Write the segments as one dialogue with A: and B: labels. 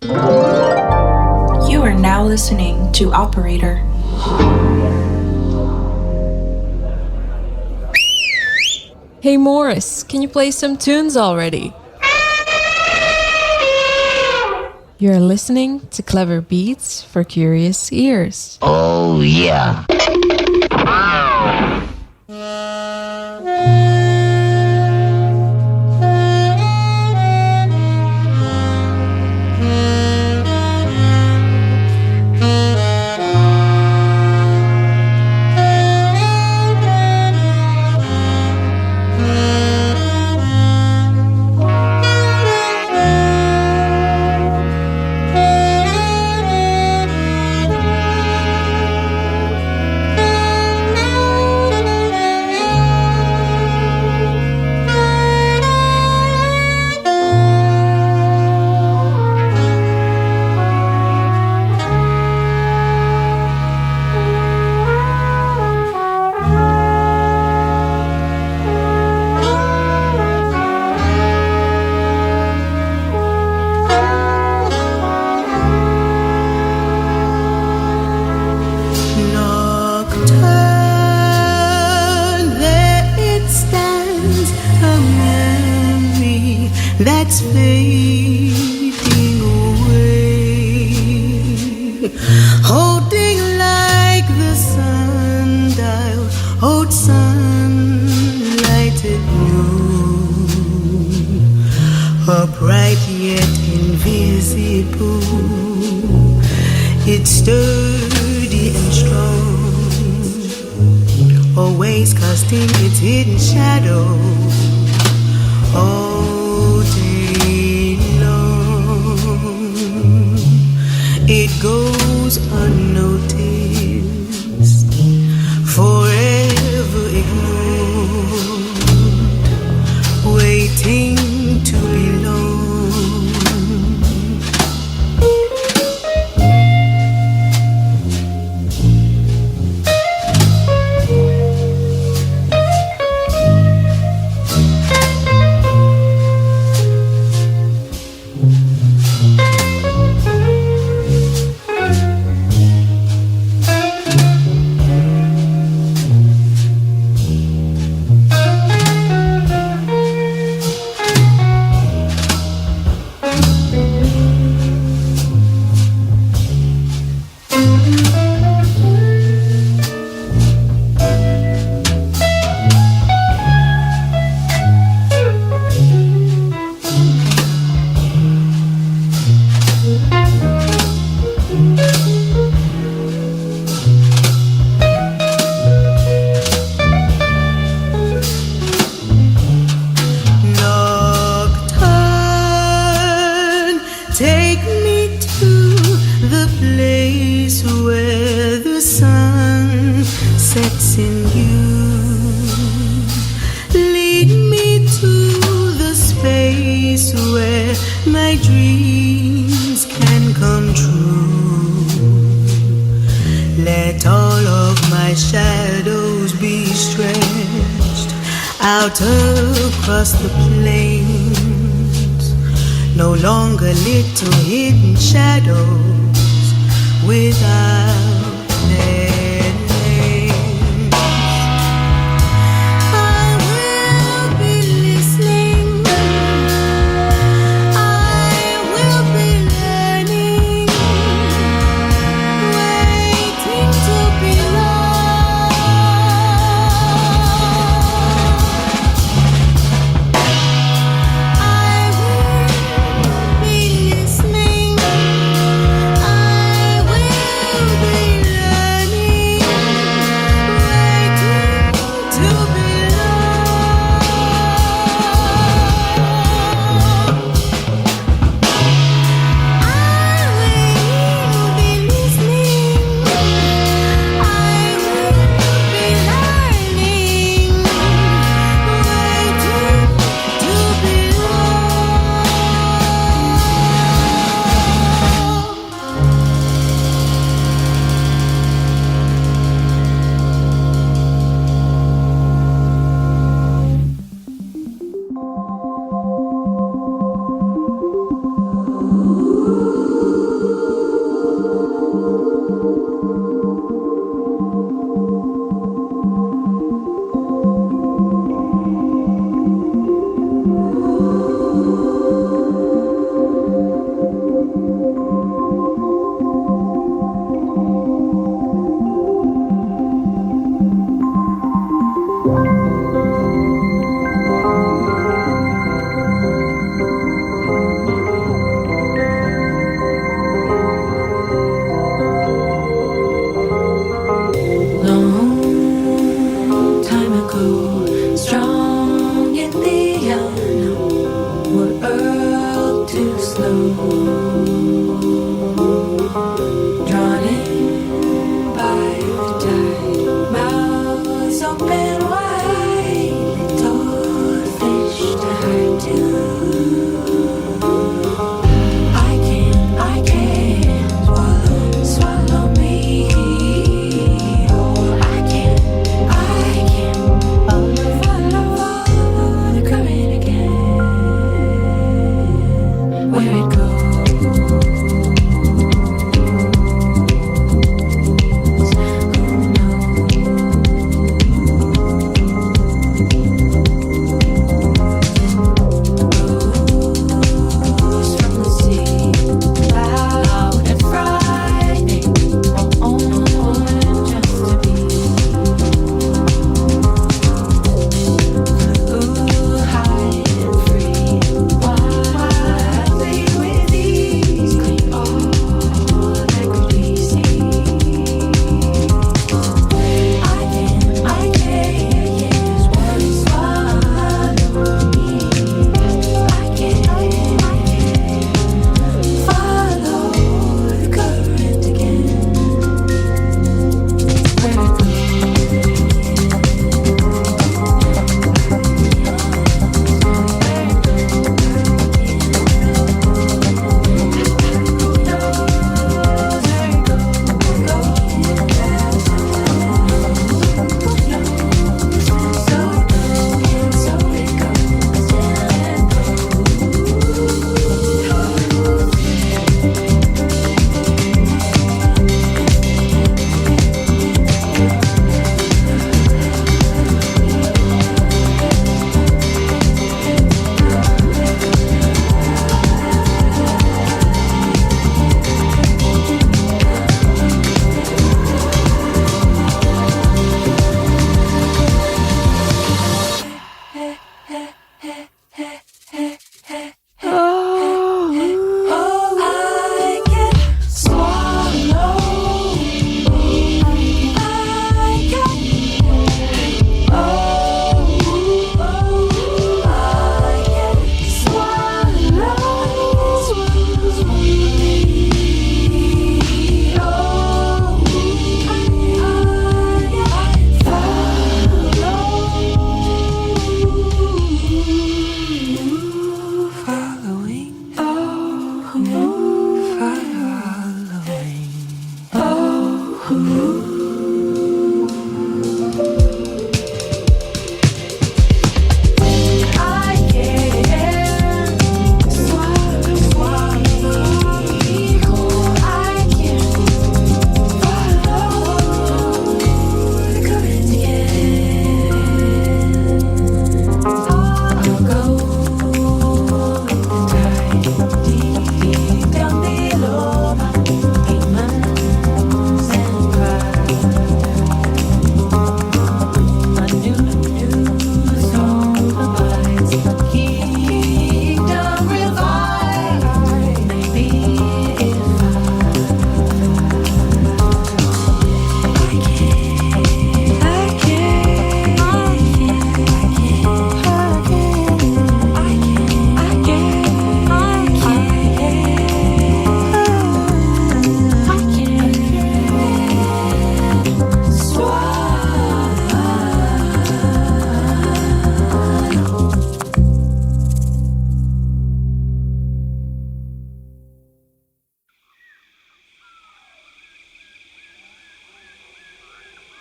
A: You are now listening to Operator.
B: Hey Môrice, can you play some tunes already? You're listening to clever beats for curious ears.
C: Oh yeah.
D: That's fading away, holding like the sundial, old sunlight at noon, upright yet invisible. It's sturdy and strong, always casting its hidden shadow. All day long, it goes unnoticed, forever ignored, waiting to belong. Take me to the place where the sun sets in you. Lead me to the space where my dreams can come true. Let all of my shadows be stretched out across the plains. No longer little hidden shadows without their names. I will be listening. I will be learning, waiting to belong. I will be listening. I will be learning.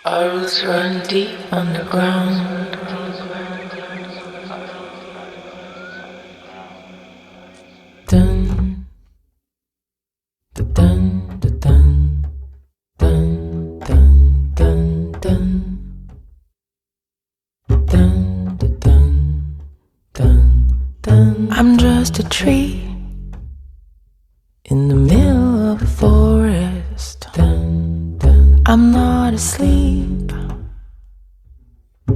C: Our roots run deep underground. Dun, da dun, da dun, dun, dun, dun, dun, dun, da dun, dun, dun. I'm just a tree in the middle of a forest. Dun, dun. I'm not asleep.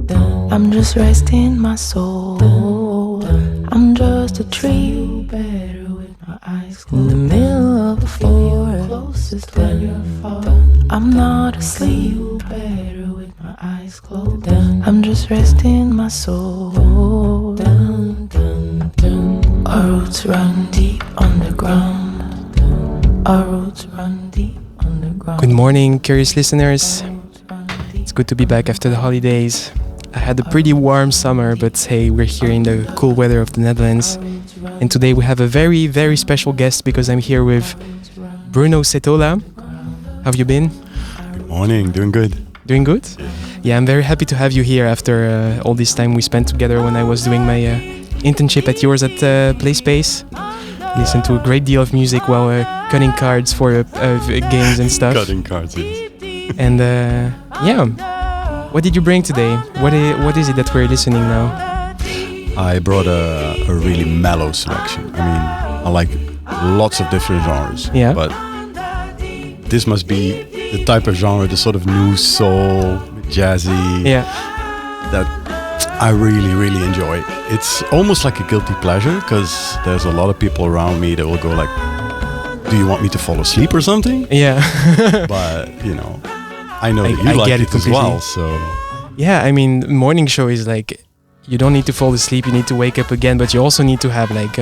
C: Dun, I'm just resting my soul. Dun, dun. I'm just a tree better with my eyes closed. In the middle of a forest. Dun, dun. I'm not asleep. Better with my eyes closed. Dun, I'm just resting my soul. Dun, dun, dun. Our roots run deep underground. Our roots run deep underground.
E: Good morning, curious listeners. It's good to be back after the holidays. I had a pretty warm summer, but hey, we're here in the cool weather of the Netherlands. And today we have a very, very special guest because I'm here with Bruno Setola. How have you been?
F: Good morning, doing good.
E: Doing good? Yeah, I'm very happy to have you here after all this time we spent together when I was doing my internship at yours at Play Space. Listened to a great deal of music while cutting cards for games and stuff.
F: Cutting cards, yes.
E: And yeah, what did you bring today? What is it that we're listening now?
F: I brought a really mellow selection. I mean, I like lots of different genres.
E: Yeah.
F: But this must be the type of genre, the sort of new soul, jazzy,
E: Yeah.
F: that I really, really enjoy. It's almost like a guilty pleasure because there's a lot of people around me that will go like, do you want me to fall asleep or something?
E: Yeah.
F: But, you know, I know that
E: I
F: you like
E: get
F: it
E: it
F: as
E: completely.
F: well, so...
E: Yeah, I mean, morning show is like, you don't need to fall asleep, you need to wake up again, but you also need to have like,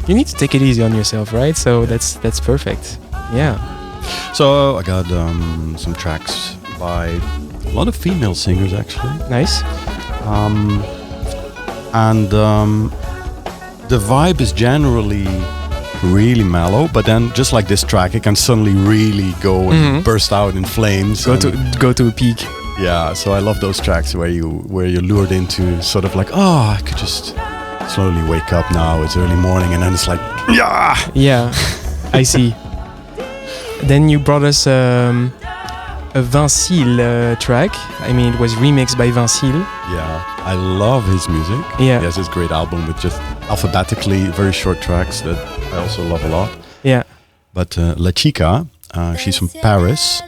E: you need to take it easy on yourself, right? So that's perfect. Yeah.
F: So I got some tracks by a lot of female singers actually.
E: Nice.
F: And the vibe is generally really mellow, but then just like this track, it can suddenly really go and burst out in flames.
E: Go to a peak.
F: Yeah, so I love those tracks where you're lured into sort of like, oh, I could just slowly wake up now. It's early morning, and then it's like, yeah.
E: Yeah, I see. Then you brought us a Vincile track. I mean, it was remixed by Vincile.
F: Yeah, I love his music.
E: Yeah.
F: He has this great album with just alphabetically very short tracks that I also love a lot.
E: Yeah.
F: But La Chica, she's from Paris,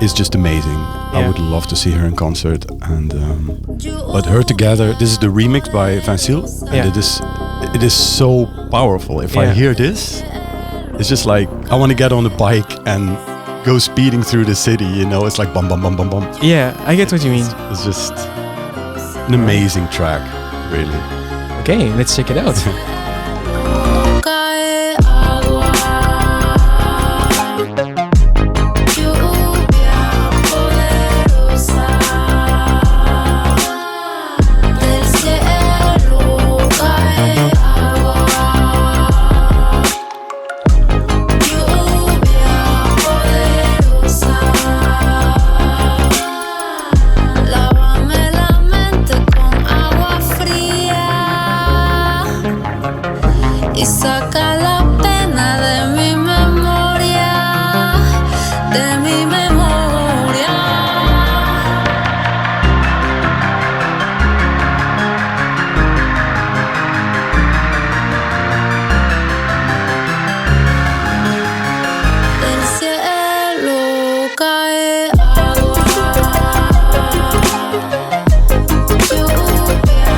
F: is just amazing. I would love to see her in concert. And but her together, this is the remix by Vincile, and
E: Yeah.
F: it is so powerful. If I
E: Yeah.
F: hear this, it's just like I want to get on a bike and go speeding through the city. You know, it's like bum bum bum bum bum.
E: Yeah, I get what you mean.
F: It's just an amazing track, really.
E: Okay, let's check it out.
D: Cae agua, lluvia poderosa del cielo. Cae agua, lluvia poderosa. Lávame la mente con agua fría y saca la pena de mi memoria, de mi memoria. Del cielo cae agua, lluvia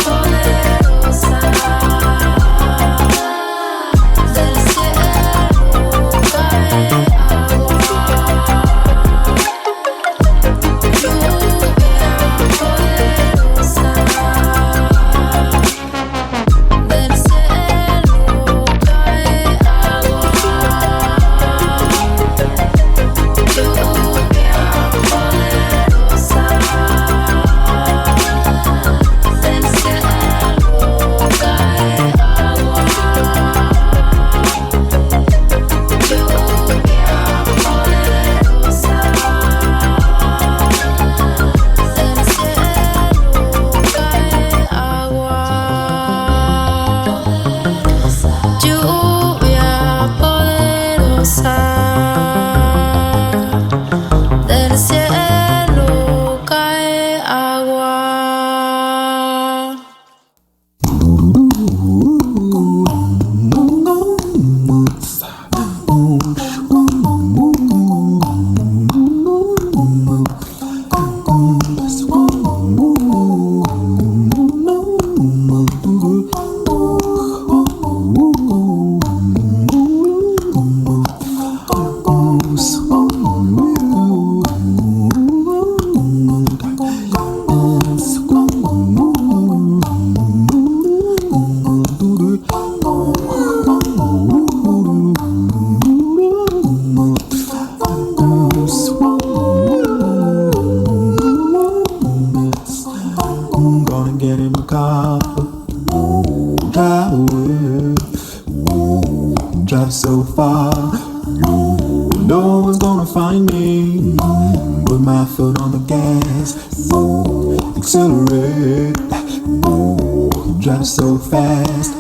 D: poderosa. Del cielo
C: drive so far. No one's gonna find me. Put my foot on the gas. Accelerate. Drive so fast.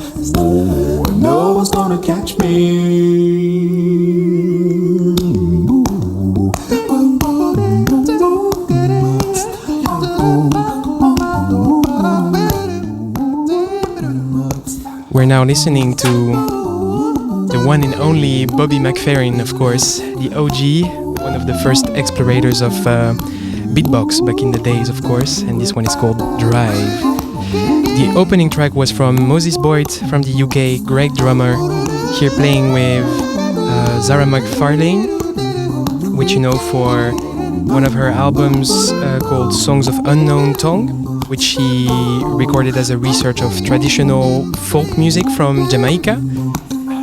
C: No one's gonna catch me.
E: We're now listening to the one and only Bobby McFerrin, of course, the OG, one of the first explorators of beatbox back in the days, of course, and this one is called Drive. The opening track was from Moses Boyd from the UK, great drummer, here playing with Zara McFarlane, which you know for one of her albums called Songs of Unknown Tongue, which she recorded as a research of traditional folk music from Jamaica,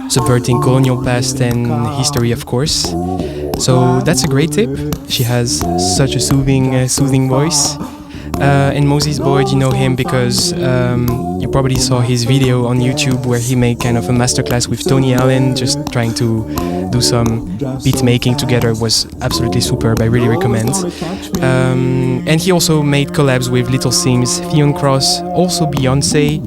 E: subverting colonial past and history, of course. So that's a great tip. She has such a soothing voice. And Moses Boyd, you know him because you probably saw his video on YouTube where he made kind of a masterclass with Tony Allen, just trying to do some beat making together. It was absolutely superb. I really recommend. And he also made collabs with Little Sims, Theon Cross, also Beyonce,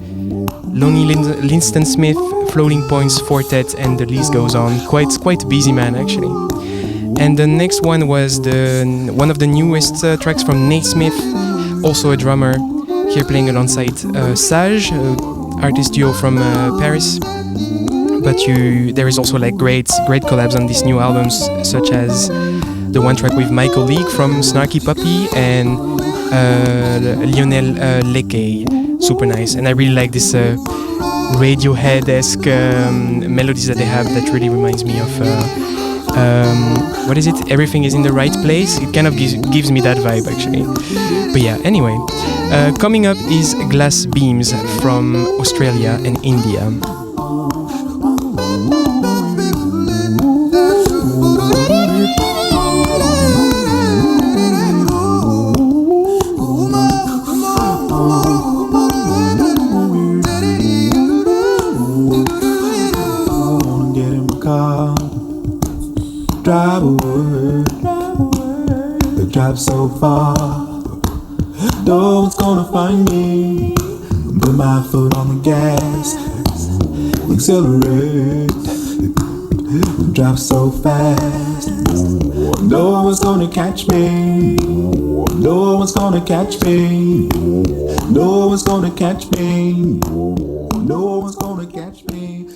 E: Lonnie Linston Smith, Floating Points Quartet, and the list goes on. Quite a busy man actually. And the next one was one of the newest tracks from Nate Smith, also a drummer, here playing alongside Sage, artist duo from Paris. But there is also like great collabs on these new albums, such as the one track with Michael Leake from Snarky Puppy and Lionel Leckie, super nice. And I really like this Radiohead-esque melodies that they have that really reminds me of what is it? Everything is in the right place. It kind of gives me that vibe actually. But yeah, anyway, coming up is Glass Beams from Australia and India.
C: Drive away, they drive so far. No one's gonna find me. Put my foot on the gas. Accelerate, drive so fast. No one's gonna catch me. No one's gonna catch me. No one's gonna catch me. No one's gonna catch me.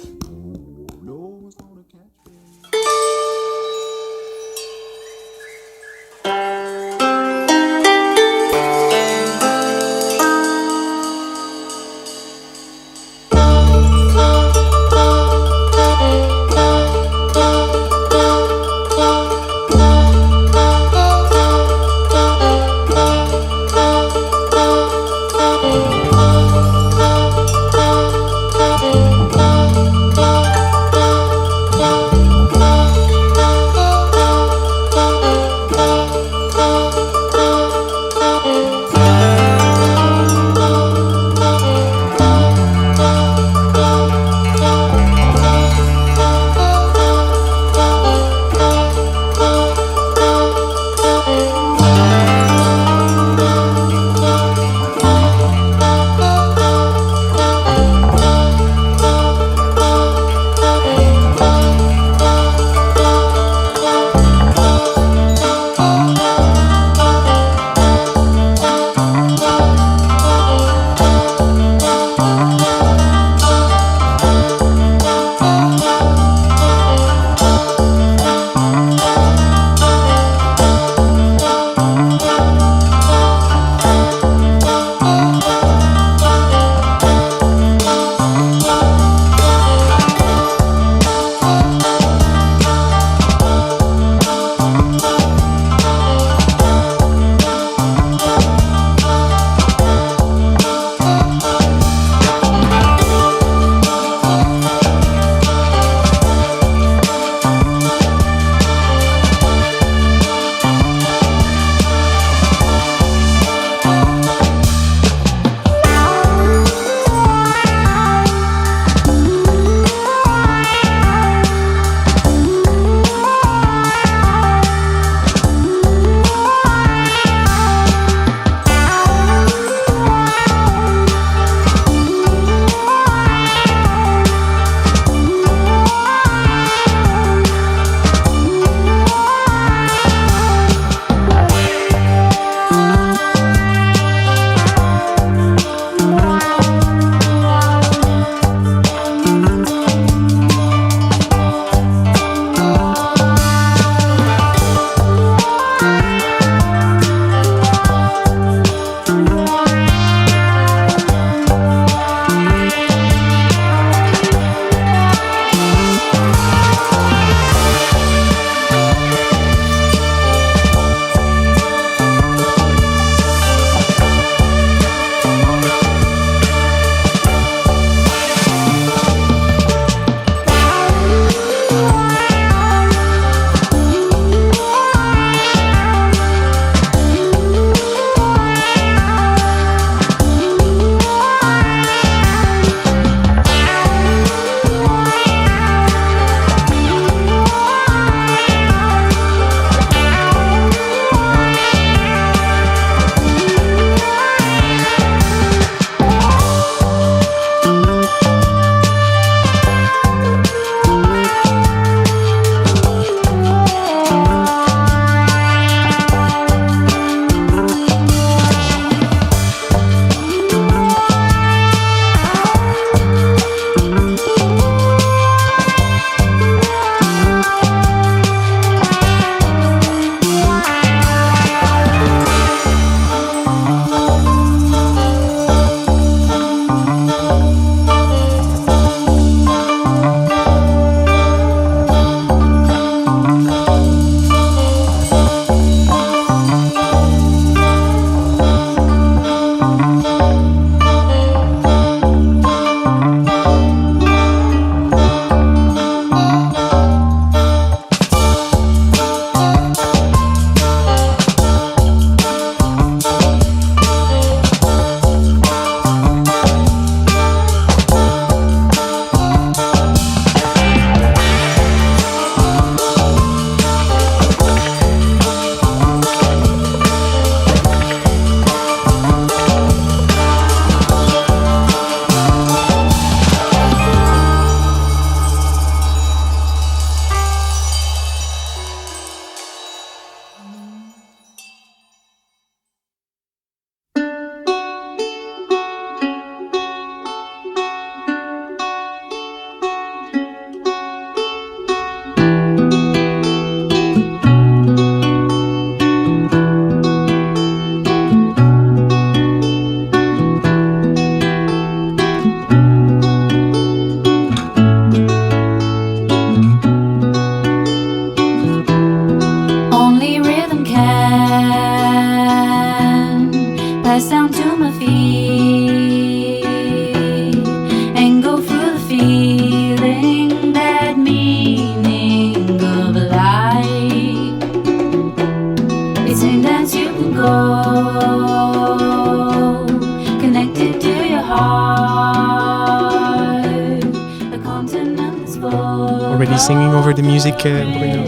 E: already singing over the music, Bruno.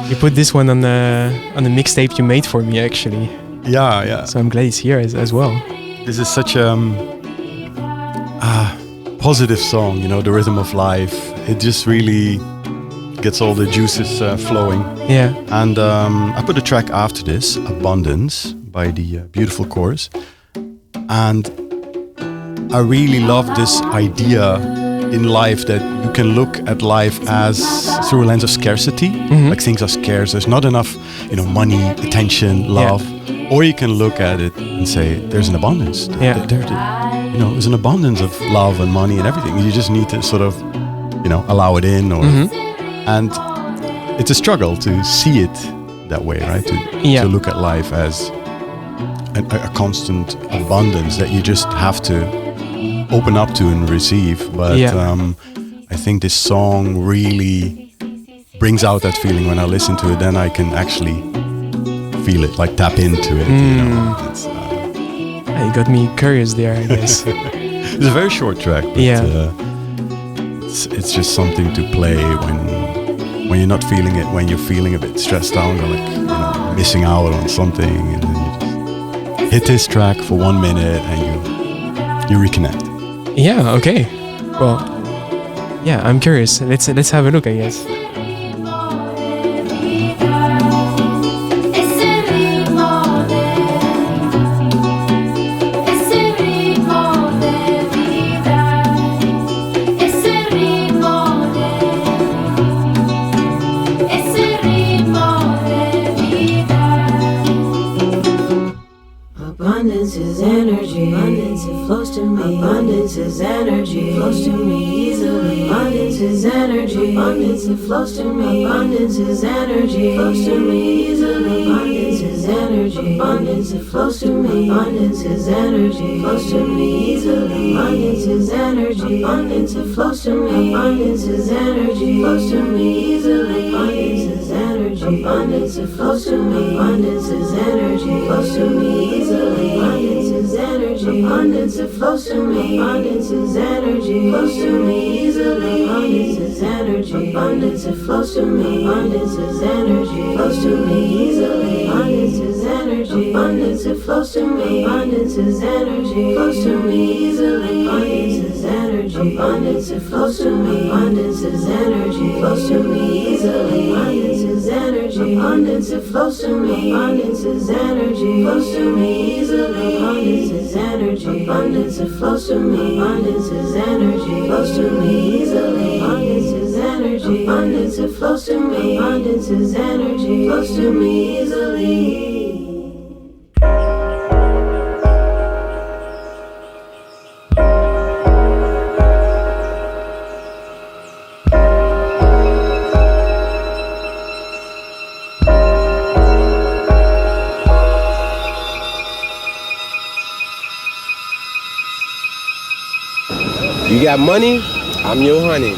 E: You put this one on the mixtape you made for me, actually.
F: Yeah.
E: So I'm glad it's here as well.
F: This is such a positive song, you know, the rhythm of life. It just really gets all the juices flowing.
E: Yeah.
F: And I put a track after this, Abundance, by the beautiful chorus. And I really love this idea in life that you can look at life as through a lens of scarcity. Like things are scarce, there's not enough, you know, money, attention, love. Yeah. Or you can look at it and say there's an abundance. You know, there's an abundance of love and money and everything. You just need to sort of, you know, allow it in. And it's a struggle to see it that way, right? To look at life as a constant abundance that you just have to open up to and receive. But I think this song really brings out that feeling. When I listen to it, then I can actually feel it, like tap into it. You know,
E: you got me curious there, I guess.
F: It's a very short track, but it's just something to play when you're not feeling it, when you're feeling a bit stressed out or like, you know, missing out on something, and then you just hit this track for 1 minute and you reconnect.
E: Yeah, okay. Well, yeah, I'm curious. Let's have a look, I guess.
C: Abundance is energy. Abundance, it flows to me. Abundance is energy. Flows to me easily. Abundance is energy. Abundance, it flows to me. Abundance is energy. Flows to me easily. Abundance is energy. Abundance, it flows to me. Abundance is energy. Flows to me easily. Abundance is energy. Abundance, it flows to me. Abundance is energy. Flows to me easily. Abundance is energy. Abundance, it flows to me. Abundance is energy. Flows to me easily. Abundance is energy. Abundance, it flows to me. Abundance is energy. Flows to me easily. Abundance is energy. Abundance, it flows to me. Abundance is energy. Flows to me easily. Abundance is energy. Abundance, it flows to me. Abundance is energy. Flows to me easily. Abundance is energy. Abundance, it flows to me. Abundance is energy. Flows to me easily. Abundance is energy. Abundance, it flows to me. Abundance is energy. Flows to me easily. Abundance is energy. Abundance, it flows to me. Abundance is energy. Flows to me easily. Abundance is energy. Abundance, it flows to me. Abundance is energy. Flows to me easily.
G: You got money? I'm your honey.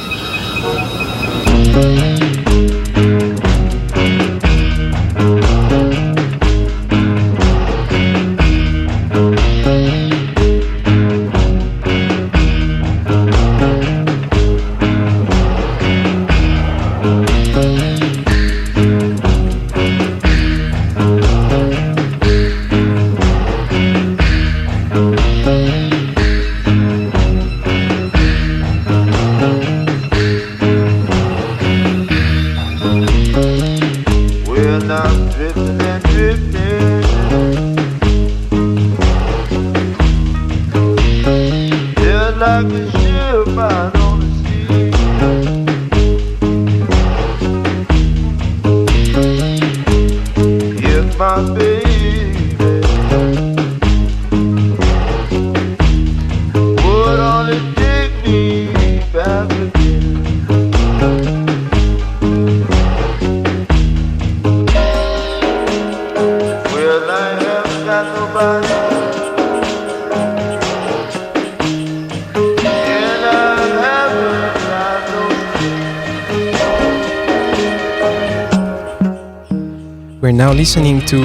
E: We're now listening to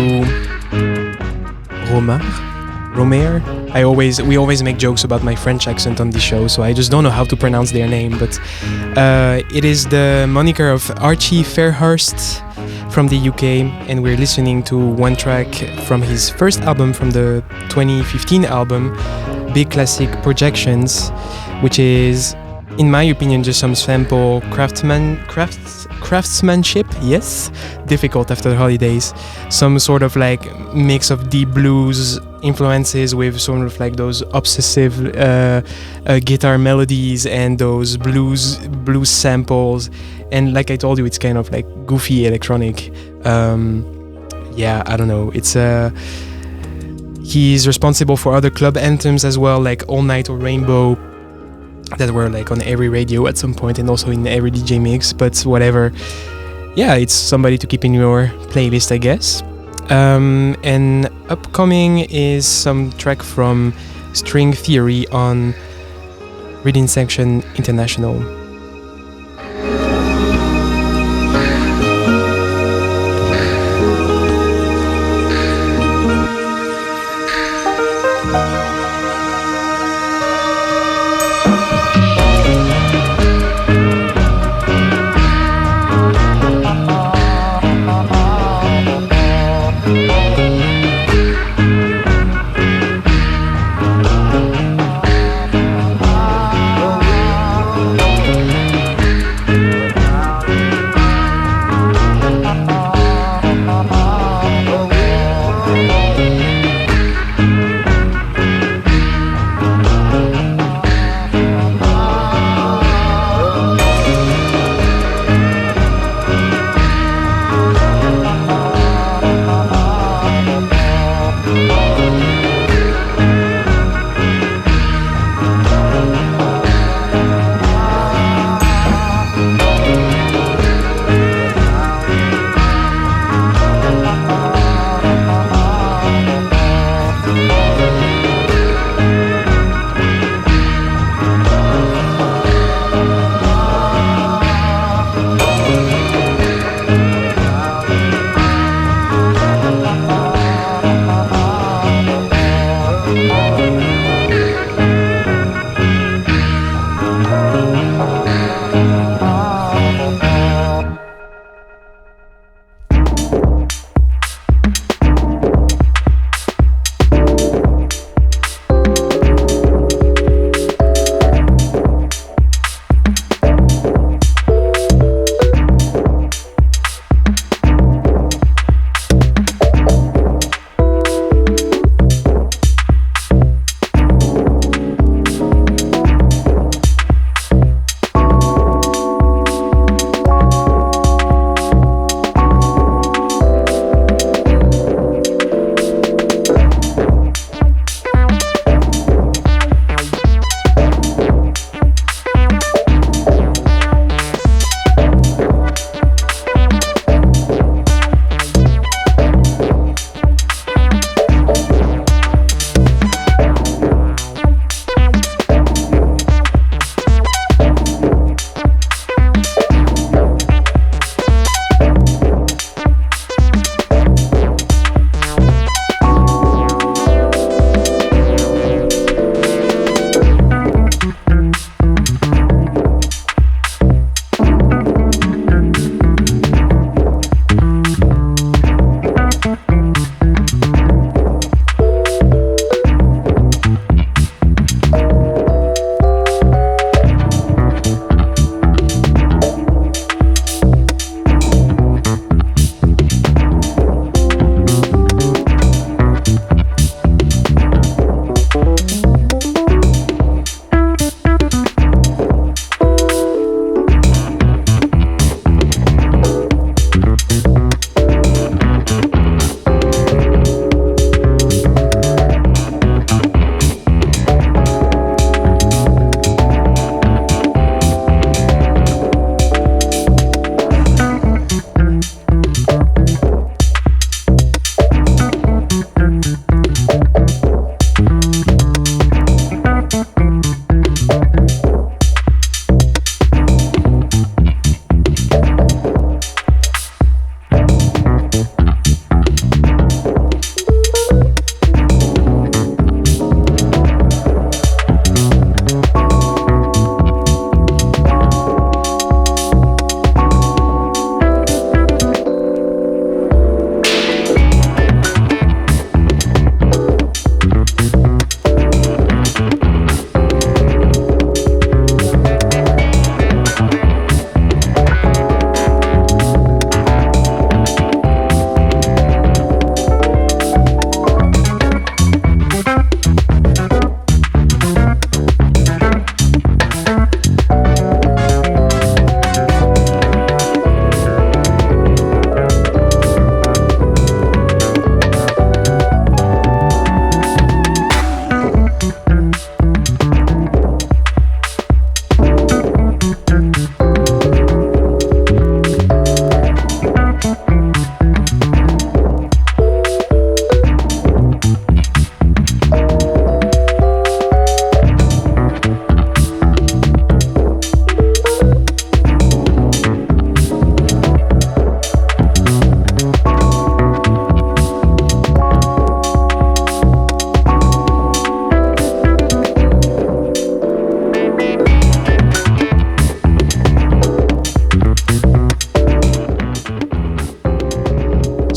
E: Romar Romer. We always make jokes about my French accent on the show, so I just don't know how to pronounce their name. But it is the moniker of Archie Fairhurst from the UK, and we're listening to one track from his first album, from the 2015 album, Big Classic Projections, which is, in my opinion, just some sample craftsmanship. Yes, difficult after the holidays. Some sort of like mix of deep blues influences with sort of like those obsessive guitar melodies and those blues samples. And like I told you, it's kind of like goofy electronic. Yeah, I don't know. It's he's responsible for other club anthems as well, like All Night or Rainbow, that were like on every radio at some point and also in every DJ mix. But whatever. Yeah, it's somebody to keep in your playlist, I guess. And upcoming is some track from String Theory on Reading Section International.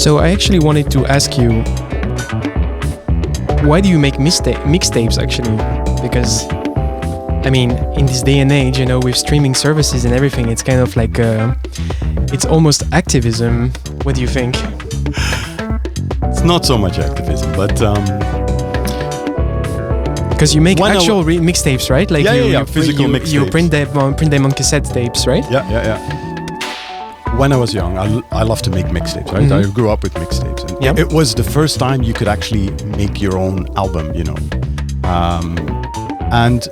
E: So I actually wanted to ask you, why do you make mixtapes actually? Because I mean, in this day and age, you know, with streaming services and everything, it's kind of like it's almost activism. What do you think?
F: It's not so much activism, but
E: because you make actual mixtapes, right? Like
F: physical mixtapes.
E: You print them on cassette tapes, right?
F: Yeah. When I was young, I loved to make mixtapes, right? I grew up with mixtapes. And it was the first time you could actually make your own album, you know. And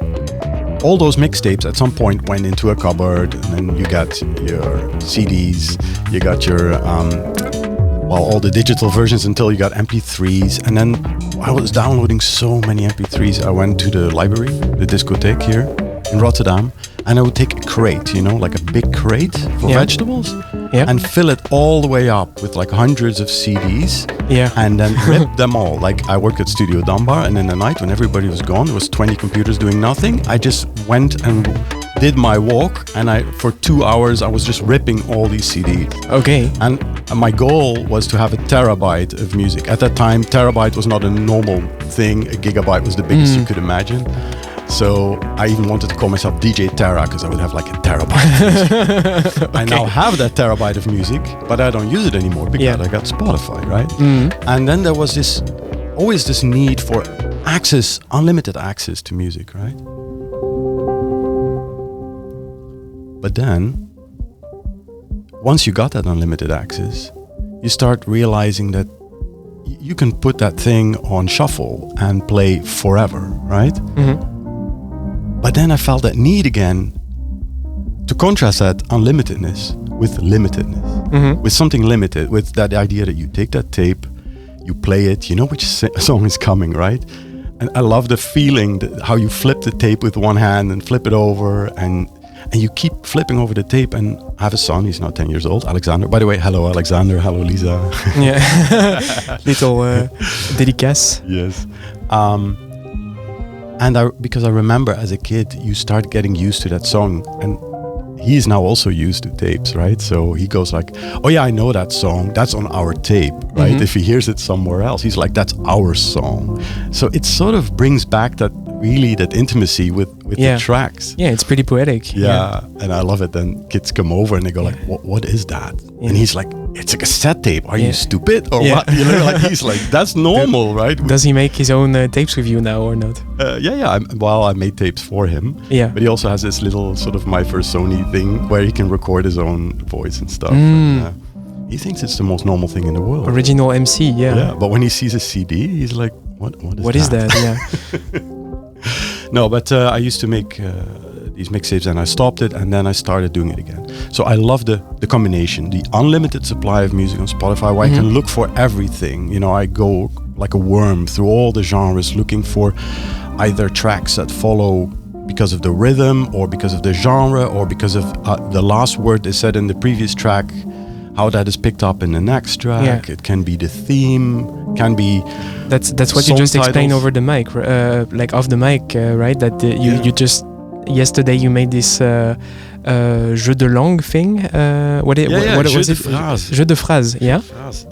F: all those mixtapes at some point went into a cupboard, and then you got your CDs, you got your, all the digital versions until you got MP3s. And then I was downloading so many MP3s. I went to the library, the discotheque here in Rotterdam, and I would take a crate, you know, like a big crate for vegetables, and fill it all the way up with like hundreds of CDs, and then rip them all. Like I worked at Studio Dunbar, and in the night when everybody was gone, there was 20 computers doing nothing. I just went and did my walk, and for 2 hours I was just ripping all these CDs.
E: Okay.
F: And my goal was to have a terabyte of music. At that time, terabyte was not a normal thing. A gigabyte was the biggest you could imagine. So I even wanted to call myself DJ Terra because I would have like a terabyte of music. Okay. I now have that terabyte of music, but I don't use it anymore because I got Spotify, right? And then there was always this need for access, unlimited access to music, right? But then, once you got that unlimited access, you start realizing that you can put that thing on shuffle and play forever, right? But then I felt that need again to contrast that unlimitedness with limitedness, with something limited, with that idea that you take that tape, you play it, you know which song is coming, right? And I love the feeling, how you flip the tape with one hand and flip it over, and you keep flipping over the tape. And I have a son, he's now 10 years old, Alexander. By the way, hello Alexander, hello Lisa.
E: Little dédicace.
F: Yes. And because I remember as a kid, you start getting used to that song, and he is now also used to tapes, right? So he goes like, oh yeah, I know that song. That's on our tape, right? If he hears it somewhere else, he's like, that's our song. So it sort of brings back that intimacy with the tracks.
E: Yeah, it's pretty poetic.
F: Yeah, and I love it. Then kids come over and they go like, what is that? And he's like, it's a cassette tape. Are you stupid or what? You know, like he's like, that's normal, right?
E: Does he make his own tapes with you now or not?
F: I made tapes for him. Yeah. But he also has this little sort of My First Sony thing where he can record his own voice and stuff. And, he thinks it's the most normal thing in the world.
E: Original MC,
F: Yeah, but when he sees a CD, he's like, what is that?
E: Yeah.
F: No, but I used to make these mixtapes, and I stopped it, and then I started doing it again. So I love the combination, the unlimited supply of music on Spotify, where I can look for everything. You know, I go like a worm through all the genres, looking for either tracks that follow because of the rhythm, or because of the genre, or because of the last word they said in the previous track, how that is picked up in the next track. It can be the theme, can be
E: that's what you just explained over the mic, like off the mic, right? That you just yesterday you made this jeu de langue thing. What was it? Jeu de phrase. Yeah.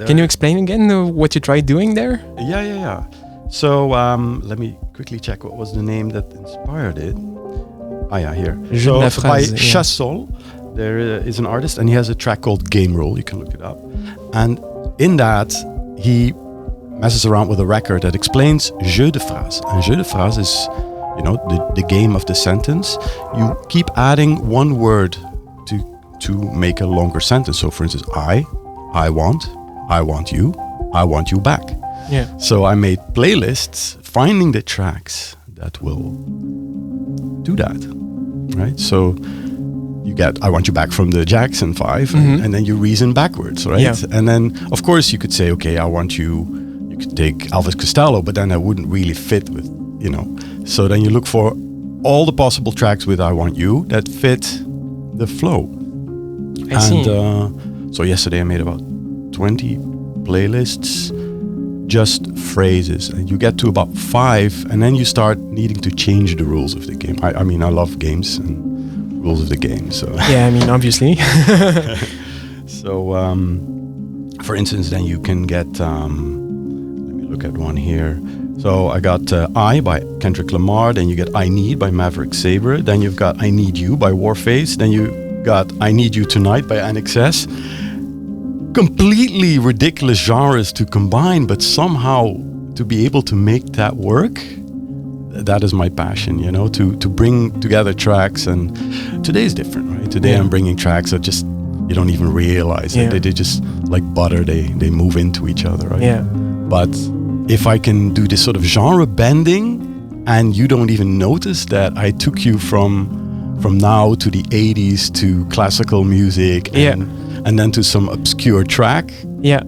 E: Can you explain again what you tried doing there?
F: Yeah. So let me quickly check what was the name that inspired it. Here.
E: Jeu de la phrase,
F: by Chassol. There is an artist, and he has a track called Game Roll. You can look it up. And in that, he messes around with a record that explains jeu de phrase. And jeu de phrase is, you know, the game of the sentence. You keep adding one word to make a longer sentence. So, for instance, I want you, I want you back.
E: Yeah.
F: So I made playlists finding the tracks that will do that, right? So you get I Want You Back from the Jackson 5, and then you reason backwards, right? Yeah. And then, of course, you could say, okay, you could take Elvis Costello, but then that wouldn't really fit with, you know. So then you look for all the possible tracks with I Want You that fit the flow.
E: I see.
F: So yesterday I made about 20 playlists, just phrases, and you get to about 5, and then you start needing to change the rules of the game. I mean, I love games and rules of the game. So
E: yeah, I mean, obviously.
F: So For instance, then you can get, let me look at one here. So I got I by Kendrick Lamar, then you get I Need by Maverick Sabre, then you've got I Need You by Warface, then you got I Need You Tonight by NXS. Completely ridiculous genres to combine, but somehow to be able to make that work, that is my passion, you know, to bring together tracks. And today is different, right? Today I'm bringing tracks that just, you don't even realize it. They just, like butter, they move into each other, right?
E: Yeah.
F: But if I can do this sort of genre bending and you don't even notice that I took you from now to the 80s to classical music and then to some obscure track.
E: Yeah.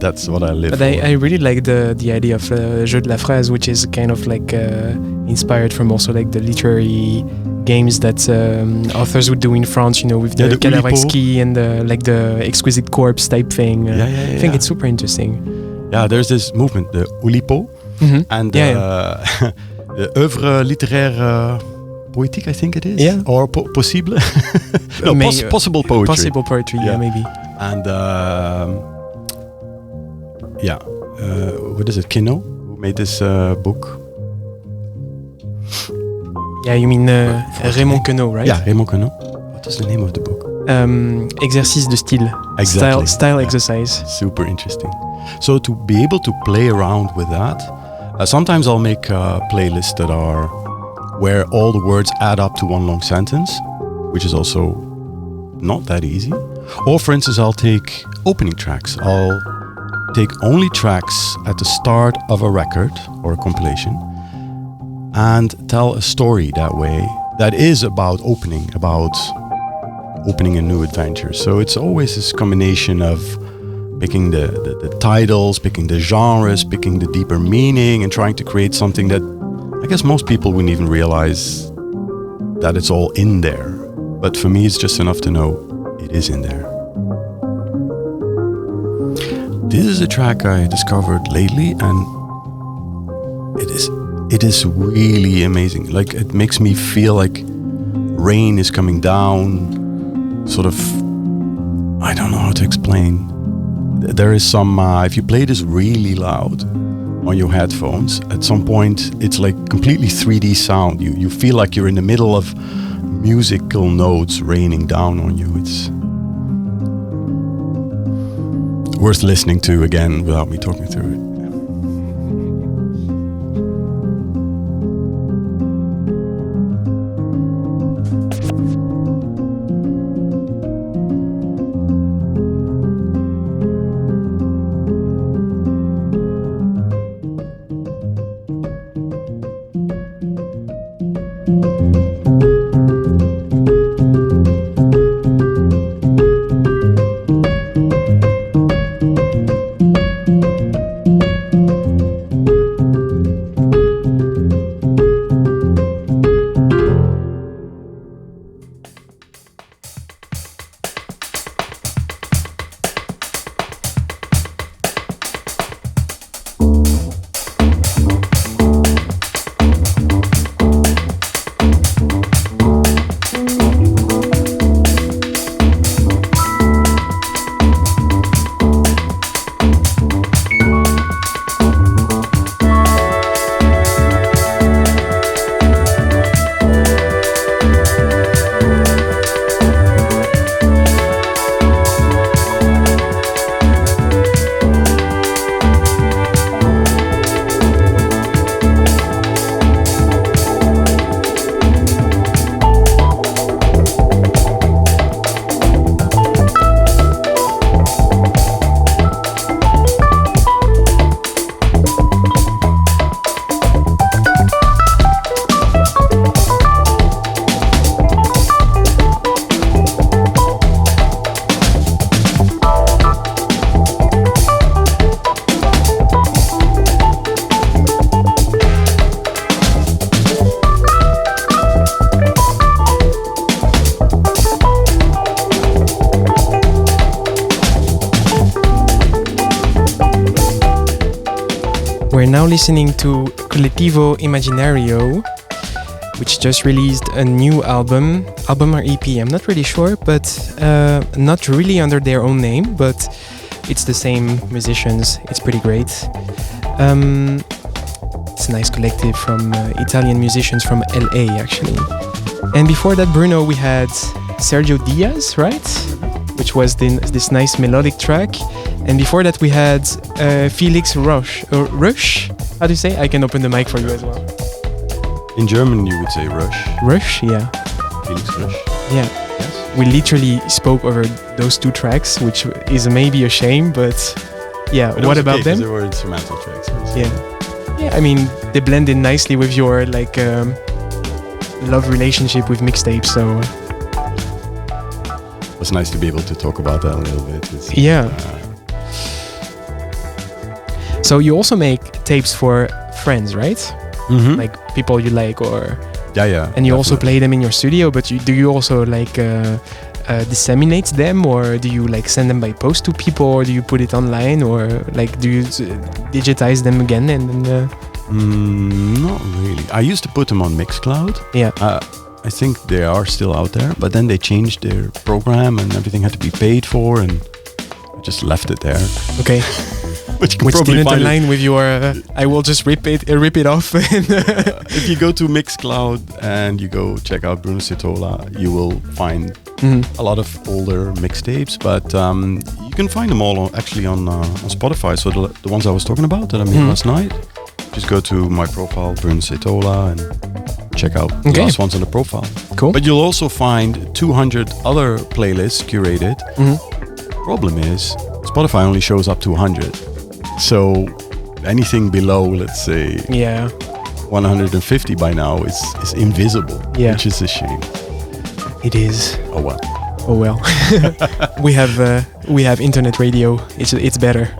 F: That's what I live
E: but
F: for.
E: I really like the idea of Jeu de la phrase, which is kind of like inspired from also like the literary games that authors would do in France, you know, with the Cadavrexki and the Exquisite Corpse type thing. I think it's super interesting.
F: Yeah, there's this movement, the Oulipo, and the Oeuvre Littéraire Poétique, I think it is.
E: Yeah.
F: Or possible. No, possible poetry.
E: Possible poetry, maybe.
F: And what is it? Queneau, who made this book?
E: Yeah, you mean Raymond Queneau, right?
F: Yeah, Raymond Queneau. What is the name of the book?
E: Exercice de style.
F: Exactly.
E: Style exercise.
F: Super interesting. So to be able to play around with that, sometimes I'll make playlists that are where all the words add up to one long sentence, which is also not that easy. Or for instance, I'll take opening tracks. I'll take only tracks at the start of a record or a compilation and tell a story that way that is about opening a new adventure. So it's always this combination of picking the titles, picking the genres, picking the deeper meaning, and trying to create something that I guess most people wouldn't even realize that it's all in there. But for me, it's just enough to know it is in there. This is a track I discovered lately, and it is really amazing. Like, it makes me feel like rain is coming down, sort of, I don't know how to explain. There is some, if you play this really loud on your headphones, at some point it's like completely 3D sound. You feel like you're in the middle of musical notes raining down on you. It's worth listening to again without me talking through it.
E: We're now listening to Collettivo Imaginario, which just released a new album or EP, I'm not really sure, but not really under their own name, but it's the same musicians. It's pretty great. It's a nice collective from Italian musicians from LA, actually. And before that, Bruno, we had Sergio Diaz, right? Which was this nice melodic track. And before that, we had Felix Rush. Rush? How do you say? I can open the mic for you as well.
F: In German, you would say Rush.
E: Rush, yeah.
F: Felix Rush.
E: Yeah.
F: Yes.
E: We literally spoke over those two tracks, which is maybe a shame, but yeah.
F: But
E: what about them?
F: They were instrumental tracks.
E: Yeah. Yeah, I mean, they blend in nicely with your love relationship with mixtapes, so
F: It was nice to be able to talk about that a little bit.
E: Yeah. So you also make tapes for friends, right?
F: Mm-hmm.
E: Like people you like, or
F: yeah.
E: and you also
F: definitely.
E: play them in your studio. But do you also disseminate them, or do you send them by post to people, or do you put it online, or do you digitize them again and then?
F: Not really. I used to put them on Mixcloud.
E: Yeah.
F: I think they are still out there, but then they changed their program and everything had to be paid for, and I just left it there.
E: Okay.
F: But you can
E: Which
F: probably
E: didn't
F: find
E: align with your. I will just rip it off.
F: If you go to Mixcloud and you go check out Bruno Setola, you will find a lot of older mixtapes, but you can find them all on Spotify. So the ones I was talking about that I made last night, just go to my profile, Bruno Setola, and check out the last ones on the profile.
E: Cool.
F: But you'll also find 200 other playlists curated. Problem is, Spotify only shows up to 100. So anything below, let's say, 150 by now is invisible, which is a shame.
E: It is.
F: Oh well.
E: Oh well. we have internet radio. It's better.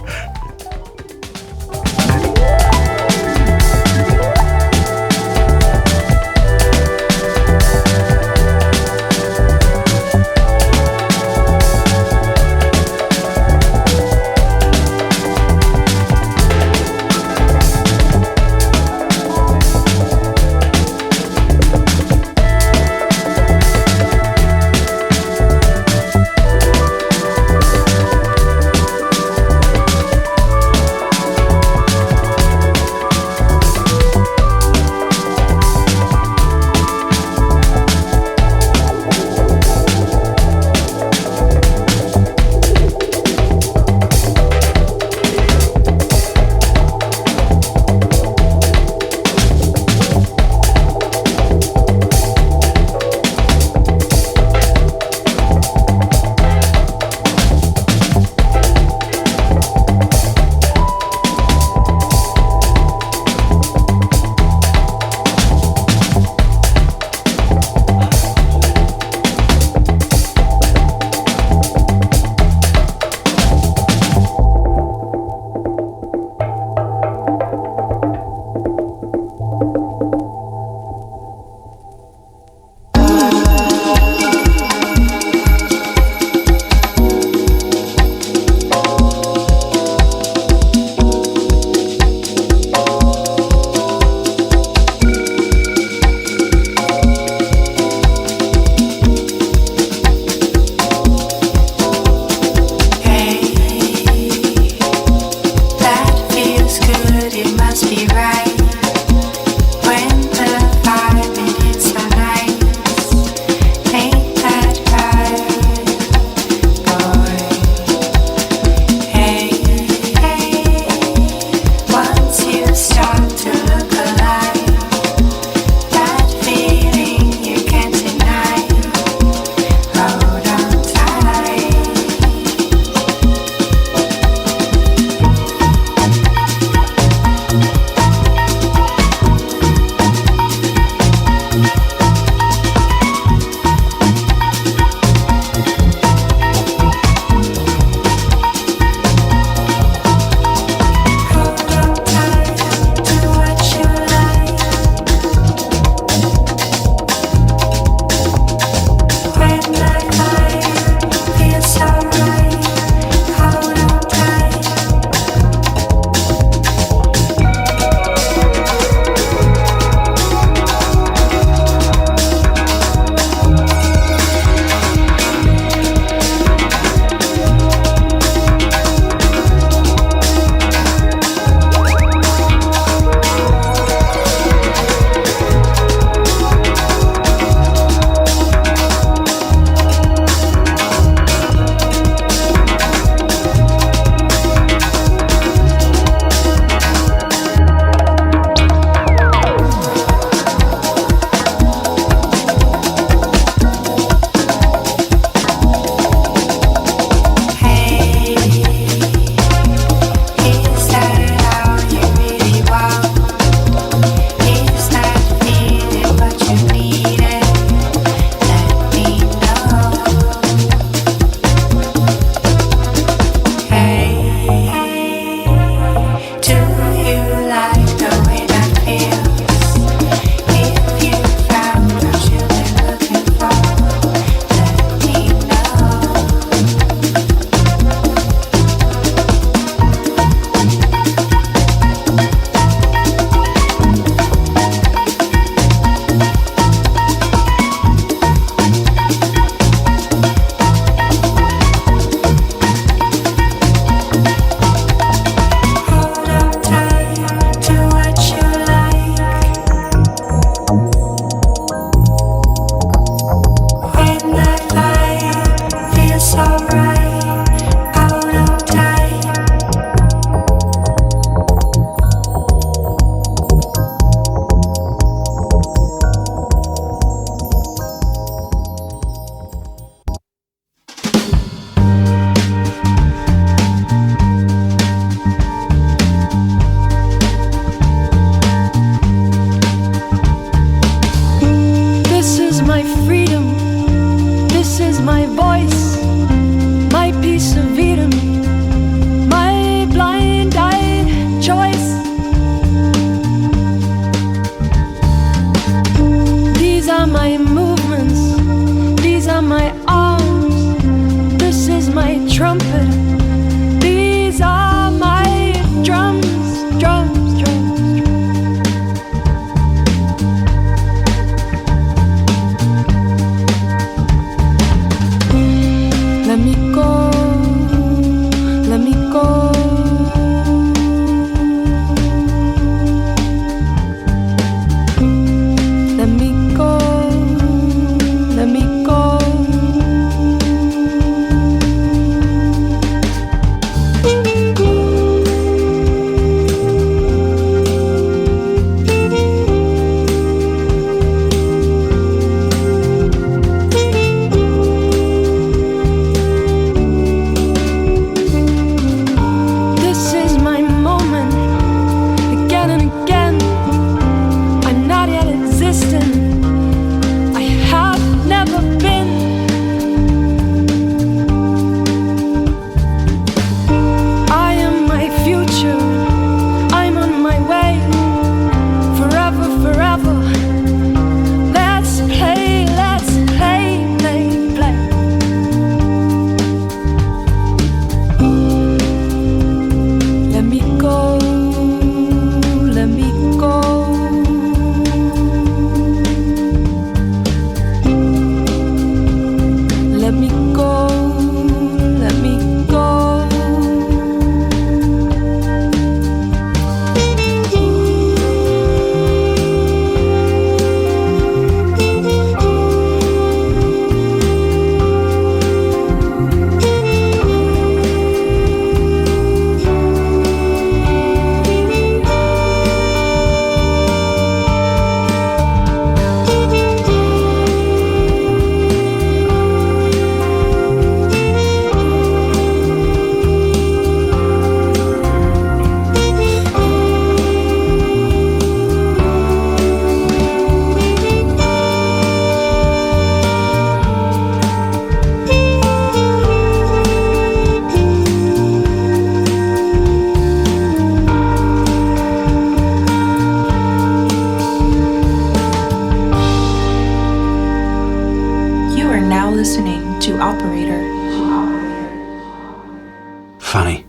H: Funny.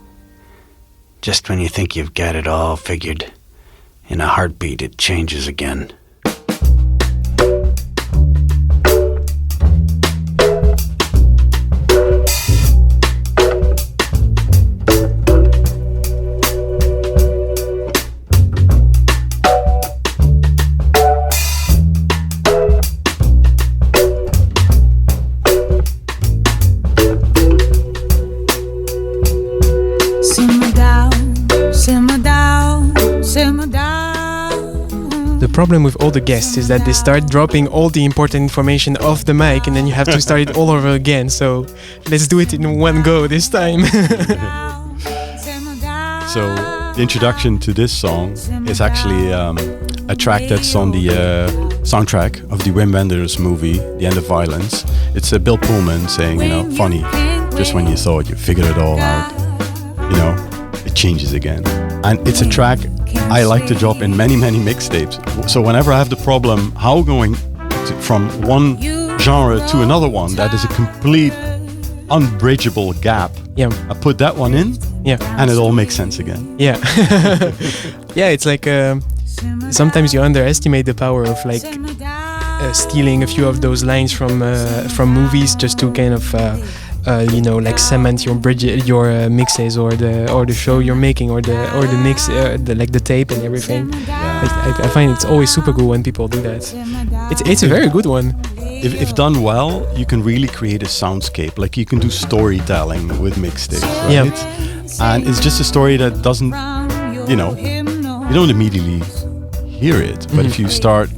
H: Just when you think you've got it all figured, in a heartbeat it changes again.
E: The problem with all the guests is that they start dropping all the important information off the mic and then you have to start it all over again. So let's do it in one go this time.
F: So the introduction to this song is actually a track that's on the soundtrack of the Wim Wenders movie, The End of Violence. It's Bill Pullman saying, funny, just when you thought you figured it all out, it changes again. And it's a track I like to drop in many, many mixtapes. So whenever I have the problem how going from one genre to another one, that is a complete unbridgeable gap.
E: Yeah.
F: I put that one in, and it all makes sense again.
E: Yeah. Yeah, it's like sometimes you underestimate the power of like stealing a few of those lines from movies just to kind of like cement your mixes or the show you're making or the mix the tape and everything. Yeah. I find it's always super cool when people do that. It's a very good one.
F: If done well, you can really create a soundscape. Like you can do storytelling with mixtapes, right?
E: Yeah.
F: And it's just a story that doesn't, you don't immediately hear it. But if you start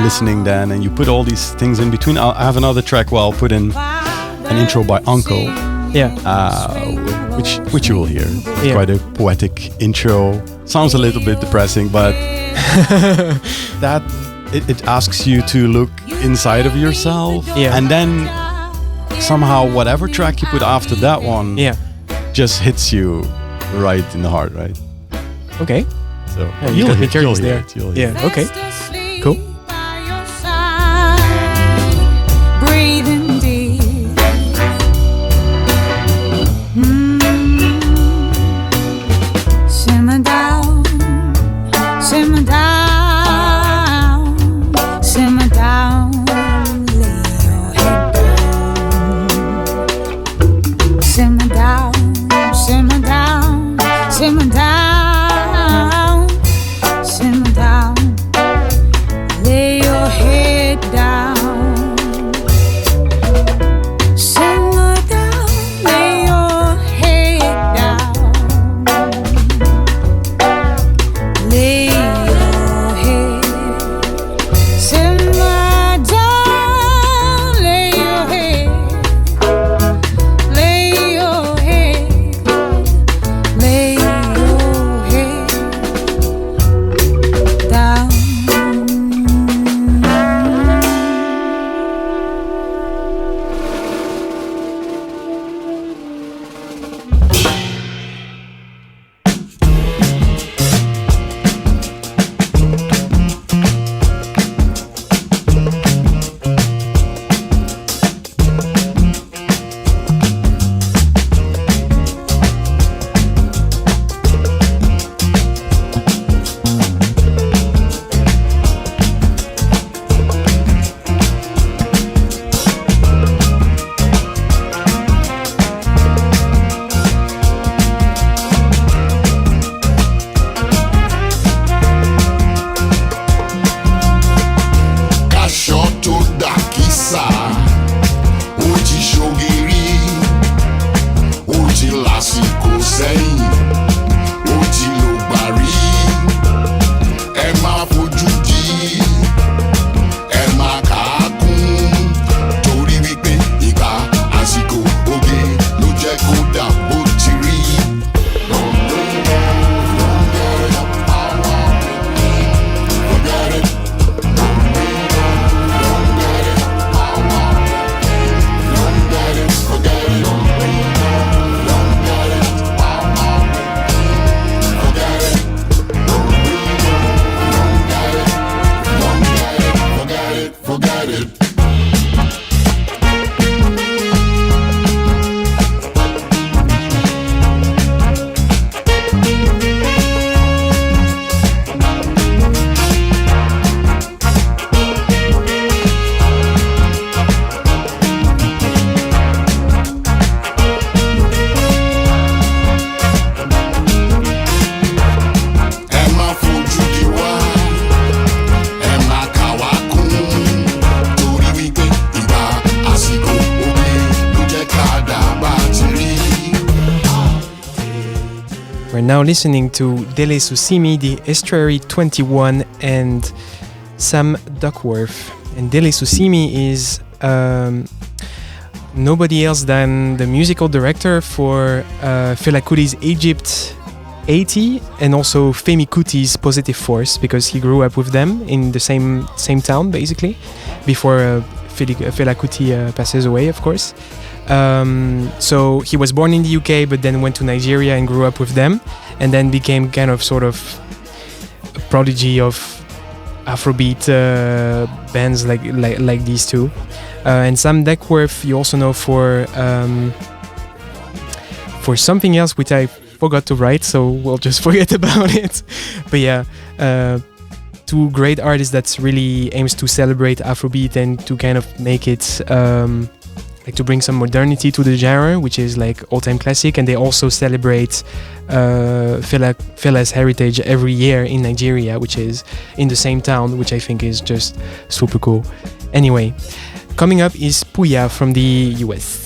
F: listening then and you put all these things in between, I have another track where I'll put in an intro by Uncle, which you will hear. It's quite a poetic intro. Sounds a little bit depressing, but that it asks you to look inside of yourself, and then somehow whatever track you put after that one, just hits you right in the heart, right?
E: Okay.
F: So
E: you got me curious
F: there.
E: Okay. Cool. We're now listening to Dele Susimi, the Estuary 21, and Sam Duckworth. And Dele Susimi is nobody else than the musical director for Fela Kuti's Egypt 80 and also Femi Kuti's Positive Force, because he grew up with them in the same town basically before Fela Kuti passes away, of course. So he was born in the UK but then went to Nigeria and grew up with them, and then became kind of sort of a prodigy of Afrobeat bands like these two. And Sam Duckworth you also know for something else which I forgot to write, so we'll just forget about it. But yeah, two great artists that really aims to celebrate Afrobeat and to kind of make it like to bring some modernity to the genre, which is like all-time classic. And they also celebrate Fela's heritage every year in Nigeria, which is in the same town, which I think is just super cool. Anyway, coming up is Puya from the US.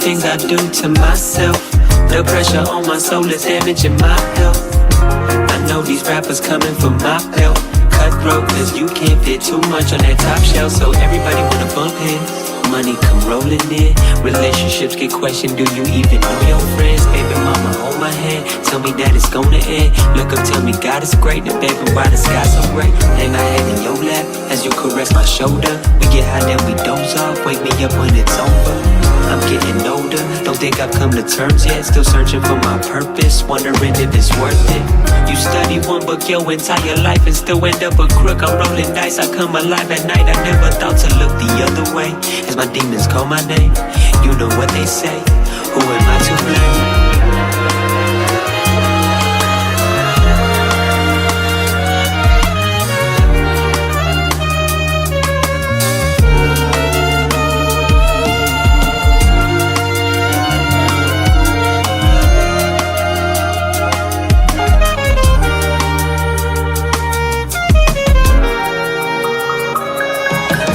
I: Things I do to myself. The pressure on my soul is damaging my health. I know these rappers coming for my belt. Cutthroat, cause you can't fit too much on that top shelf. So everybody wanna bump heads. Money come rolling in. Relationships get questioned. Do you even know your friends? Baby mama, hold my hand. Tell me that it's gonna end. Look up, tell me God is great. And baby, why the sky so great? Lay my head in your lap as you caress my shoulder. We get high, then we doze off. Wake me up when it's over. I'm getting older, don't think I've come to terms yet. Still searching for my purpose, wondering if it's worth it. You study one book your entire life and still end up a crook. I'm rolling dice, I come alive at night. I never thought to look the other way. As my demons call my name, you know what they say. Who am I to blame?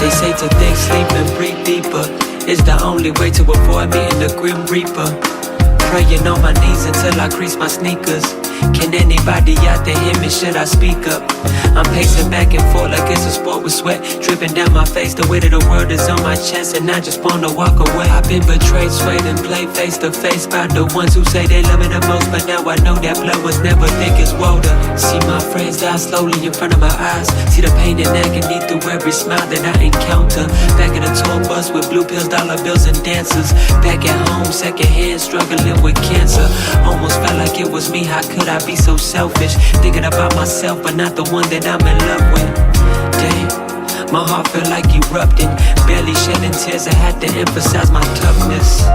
I: They say to think, sleep and breathe deeper is the only way to avoid meeting the grim reaper. Praying on my knees until I crease my sneakers. Can anybody out there hear me? Should I speak up? I'm pacing back and forth like it's a sport with sweat dripping down my face. The weight of the world is on my chest and I just wanna walk away. I've been betrayed, swayed and played face to face by the ones who say they love me the most. But now I know that blood was never thick as water. See my friends die slowly in front of my eyes. See the pain and agony through every smile that I encounter. Back in a tour bus with blue pills, dollar bills and dancers. Back at home, secondhand, struggling with cancer. Almost felt like it was me, how could I be so selfish? Thinking about myself but not the one that I'm in love with. Damn, my heart felt like erupting. Barely shedding tears, I had to emphasize my toughness.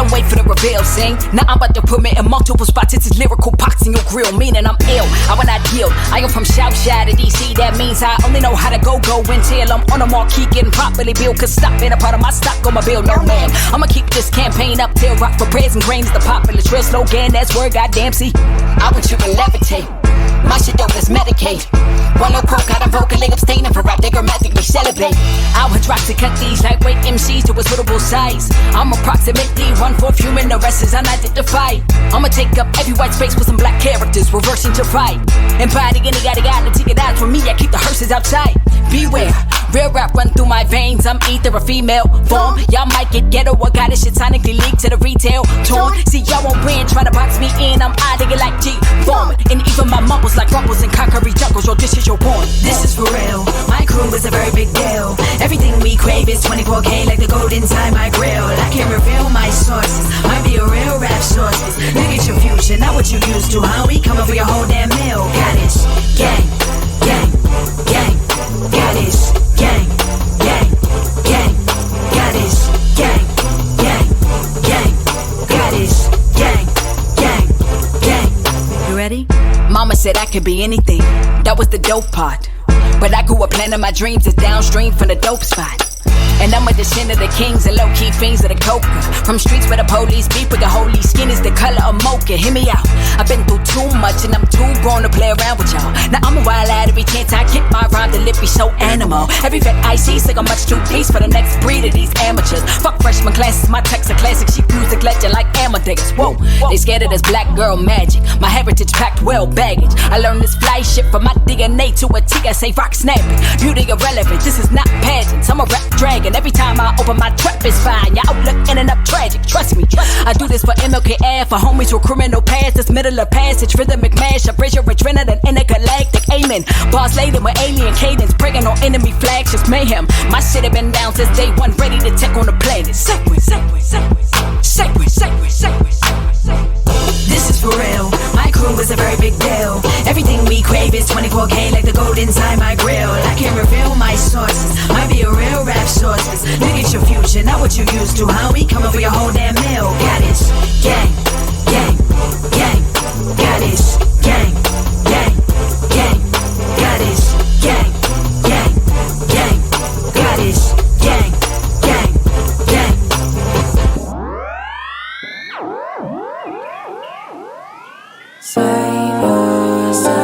J: don't wait for the reveal, sing. Now I'm about to put me in multiple spots. It's his lyrical pox in your grill, meaning I'm ill. I will not yield. I am from Southside of DC. That means I only know how to go until I'm on a marquee getting properly built. Cause stop being a part of my stock on my bill, no man. I'ma keep this campaign up till rock for prayers and grains. The popular drill slogan, that's word, goddamn, see. I want you to levitate. My shit dope is Medicaid. One no coke, I'm vocally abstaining for rap, they grammatically celebrate. I'll hydroxycut these lightweight MCs to a suitable size. I'm approximately 1/4 human, the rest is unidentified. I'ma take up every white space with some black characters, reversing to fight. Embodying the yada to get out from me, I keep the hearses outside. Beware, real rap run through my veins, I'm either a female form. Y'all might get ghetto or got this shit sonically leaked to the retail torn. See, y'all won't win, trying to box me in, I'm out of it like G-Form. And even my mumbles like rumbles and concrete juggles, yo, this is your porn. This is for real, my crew is a very big deal. Everything we crave is 24K like the gold inside my grill. I can't reveal my sources, might be a real rap sources. Look at your future, not what you used to, huh? We coming for your whole damn meal. Got it, gang, gang, gang. Got it, gang, gang, gang. Got it, gang, gang, gang. Got it, gang, gang, gang. You ready? Mama said I could be anything. That was the dope part. But I grew up planning my dreams is downstream from the dope spot. And I'm a descendant of the kings and low-key fiends of the coca. From streets where the police beat with the holy skin is the color of mocha. Hear me out. I've been through too much and I'm too grown to play around with y'all. Now I'm a wild lad every chance I kick my rhyme, the lip be so animal. Every vet I see sick, I'm much too peace for the next breed of these amateurs. Fuck freshman classes, my texts are classic. She music legend like Amadeus. Whoa, they scared of this black girl magic. My heritage packed well baggage. I learned this fly shit from my DNA to a T. I say rock snapping. Beauty irrelevant, this is not pageants. I'm a rap dragon. Every time I open my trap, it's fine. Your outlook ending up tragic. Trust me. I do this for MLKF, for homies with criminal past. This middle of passage, rhythmic mash. I bridge your adrenaline, intergalactic. Amen. Bars laden with alien cadence, breaking on enemy flags, just mayhem. My shit have been down since day one, ready to take on the planet. Segue, segue, segue, segue, segue, segue, segue. This is for real. My crew is a very big deal. Everything we crave is 24K like the gold inside my grill. I can't reveal my sources, might be a real rap sources. Look at your future, not what you used to, huh? We coming for your whole damn meal. Got it, gang, gang, gang. Got it, gang, gang, gang. Got it, gang, gang, gang. Got it, gang, gang, gang.
D: Save yourself,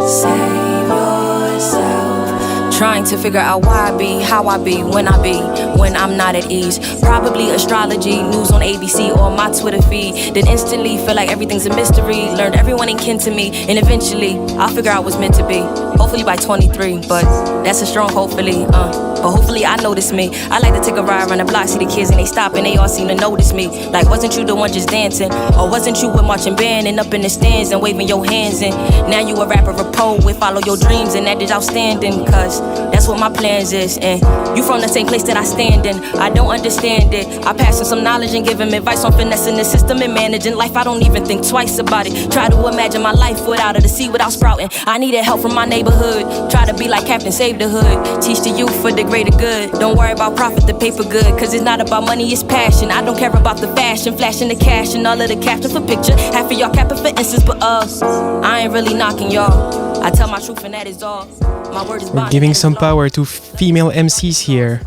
D: save yourself. Trying to figure out why I be, how I be, when I'm not at ease. Probably astrology, news on ABC or my Twitter feed. Then instantly feel like everything's a mystery. Learned everyone ain't kin to me, and eventually I'll figure out what's meant to be. Hopefully by 23, but that's a strong hopefully. But hopefully I notice me. I like to take a ride around the block, see the kids and they stop and they all seem to notice me. Like, wasn't you the one just dancing? Or wasn't you with marching band and up in the stands and waving your hands? And now you a rapper, a poet with follow your dreams, and that is outstanding, cause that's what my plans is. And you from the same place that I stand in. I don't understand it. I pass him some knowledge and give him advice on finessing the system and managing life. I don't even think twice about it. Try to imagine my life without it, the sea without sprouting. I needed help from my neighborhood. Try to be like Captain Save the Hood. Teach the youth for the greater good. Don't worry about profit, the paper good, cause it's not about money, it's passion. I don't care about the fashion, flashing the cash and all of the caption for picture. Half of y'all capping for instance, but I ain't really knocking y'all. I tell my truth and that is all. My word is
E: We're giving some power to female MCs here.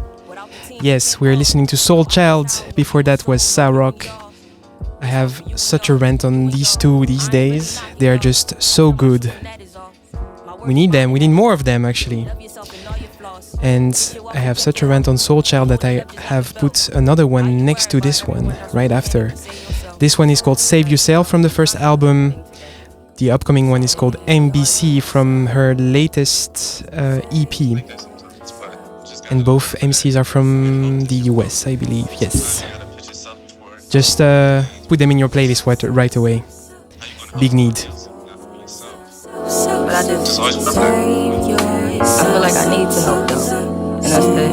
E: Yes, we're listening to Soul Child. Before that was Sarok. I have such a rant on these two these days. They are just so good. We need them. We need more of them, actually. And I have such a rant on Soul Child that I have put another one next to this one, right after. This one is called Save Yourself from the first album. The upcoming one is called MBC from her latest EP. And both MCs are from the US, I believe. Yes. Just put them in your playlist right away. Big need.
D: But I just I feel like I need to know though. And that's the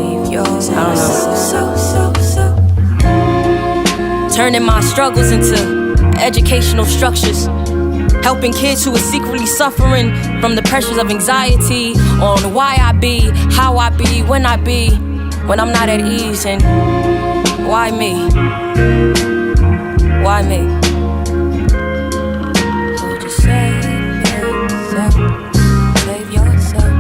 D: I don't know. Turning my struggles into educational structures. Helping kids who are secretly suffering from the pressures of anxiety on why I be, how I be, when I'm not at ease. And Why me? Why me? Would you save yourself? Save yourself.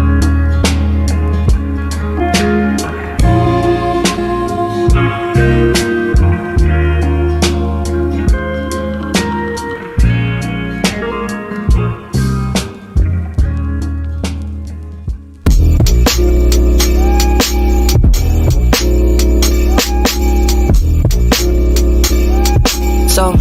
D: So,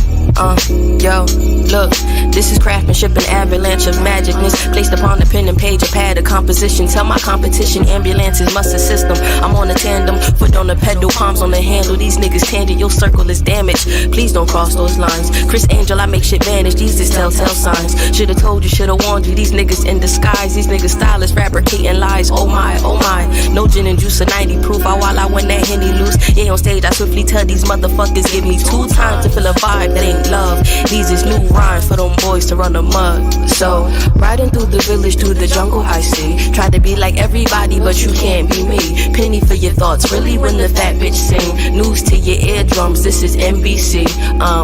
D: yo, look, this is craftsmanship, an avalanche of magicness placed upon the pen and page, a pad of composition. Tell my competition, ambulances must assist them. I'm on a tandem, foot on the pedal, palms on the handle. These niggas tangent, your circle is damaged. Please don't cross those lines. Chris Angel, I make shit vanish. These is telltale signs. Should've told you, should've warned you. These niggas in disguise. These niggas stylists fabricating lies. Oh my, oh my. No gin and juice, a 90 proof. While I win that Henny loose. Yeah, on stage, I swiftly tell these motherfuckers, give me 2 times to feel a vibe that ain't love. These is new rhymes for them boys to run amok. So, riding through the village, through the jungle, I see. Try to be like everybody, but you can't be me. Penny for your thoughts, really when the fat bitch sing. News to your eardrums, this is NBC.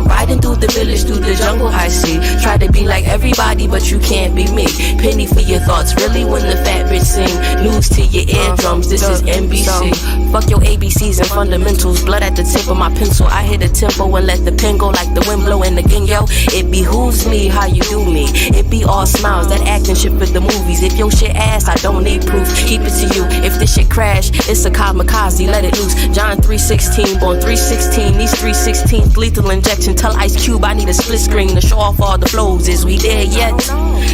D: Riding through the village, through the jungle, I see. Try to be like everybody, but you can't be me. Penny for your thoughts, really when the fat bitch sing. News to your eardrums, this is NBC. Fuck your ABCs and fundamentals. Blood at the tip of my pencil. I hit a tempo and let the pen go like the wind blowing again, yo. It behooves me how you do me. It be all smiles, that acting shit for the movies. If your shit ass, I don't need proof. Keep it to you. If this shit crash, it's a kamikaze, let it loose. John 3:16, born 3:16. These 3:16 lethal injection. Tell Ice Cube I need a split screen to show off all the flows. Is we there yet?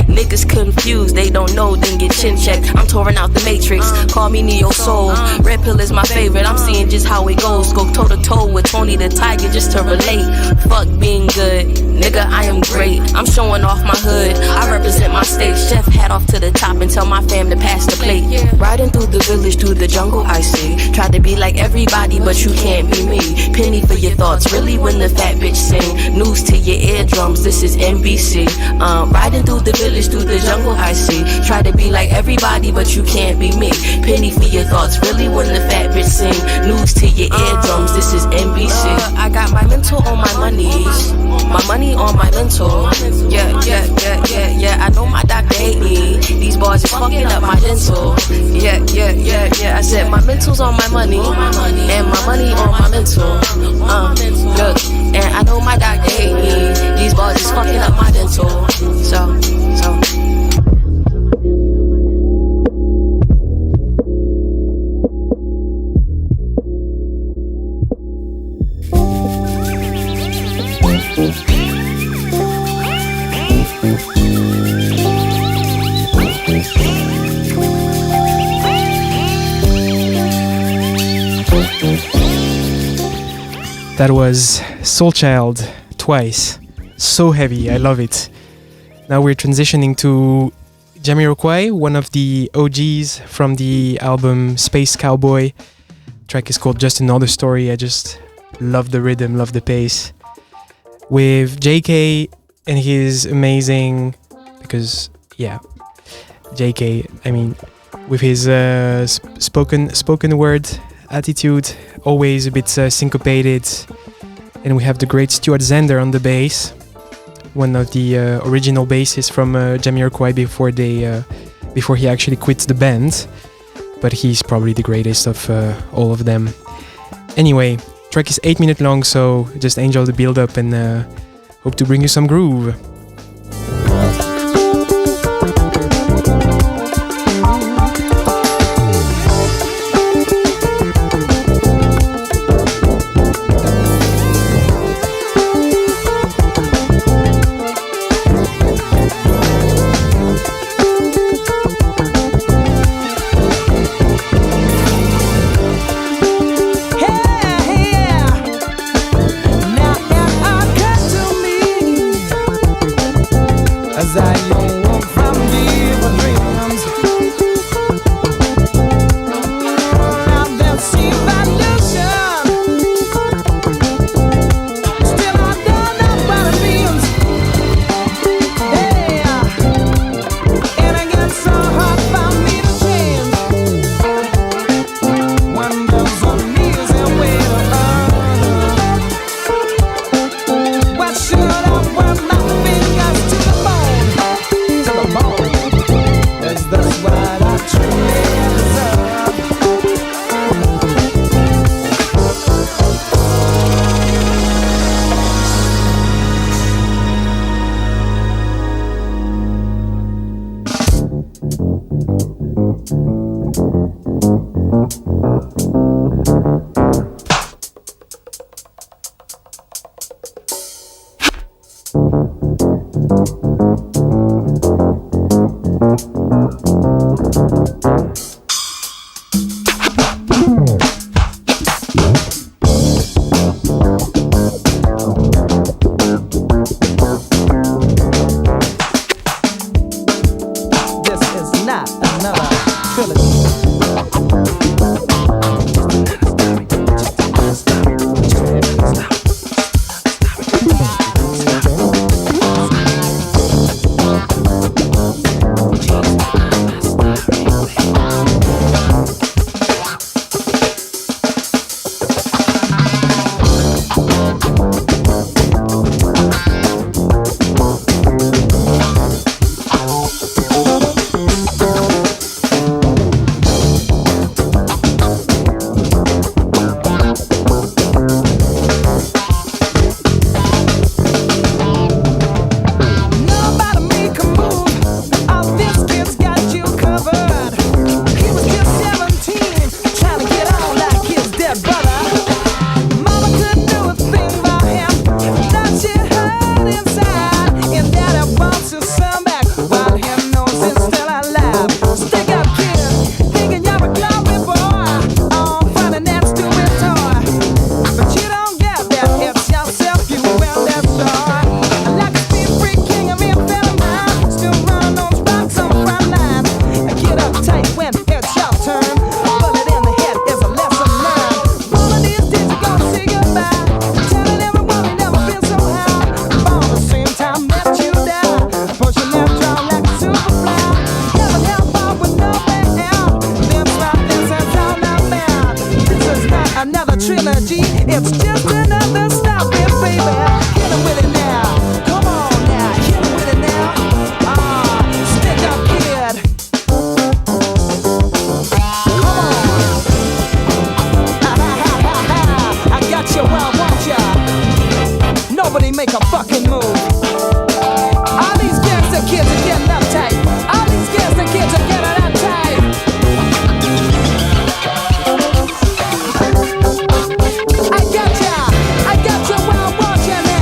D: Niggas confused, they don't know, then get chin checked. I'm touring out the Matrix, call me Neo Soul. Red Pill is my favorite, I'm seeing just how it goes. Go toe to toe with Tony the Tiger just to relate. Fuck being good, nigga, I am great. I'm showing off my hood, I represent my state. Chef hat off to the top and tell my fam to pass the plate. Riding through the village, through the jungle, I see. Try to be like everybody, but you can't be me. Penny for your thoughts, really when the fat bitch sing. News to your eardrums, this is NBC. Riding through the village, through the jungle, I see. Try to be like everybody, but you can't be me. Penny for your thoughts, really when the fat bitch sing. News to your eardrums, this is NBC. I got my mental on my monies, my money on my mental. Yeah, yeah, yeah, yeah, yeah. I know my doctor hate me. These boys is fucking up my dental. Yeah, yeah, yeah, yeah. I said my mental's on my money, and my money on my mental. Look, and I know my doctor hate me. These boys is fucking up my dental. So.
E: That was Soul Child, Twice. So heavy, I love it. Now we're transitioning to Jamiroquai, one of the OGs from the album Space Cowboy. The track is called Just Another Story. I just love the rhythm, love the pace. With JK and his amazing, because yeah, JK, I mean, with his spoken word attitude, always a bit syncopated. And we have the great Stuart Zender on the bass, one of the original bassists from Jamiroquai before he actually quit the band. But he's probably the greatest of all of them. Anyway, track is 8 minutes long, so just enjoy the build up and hope to bring you some groove.
K: As I I got you where I want you now.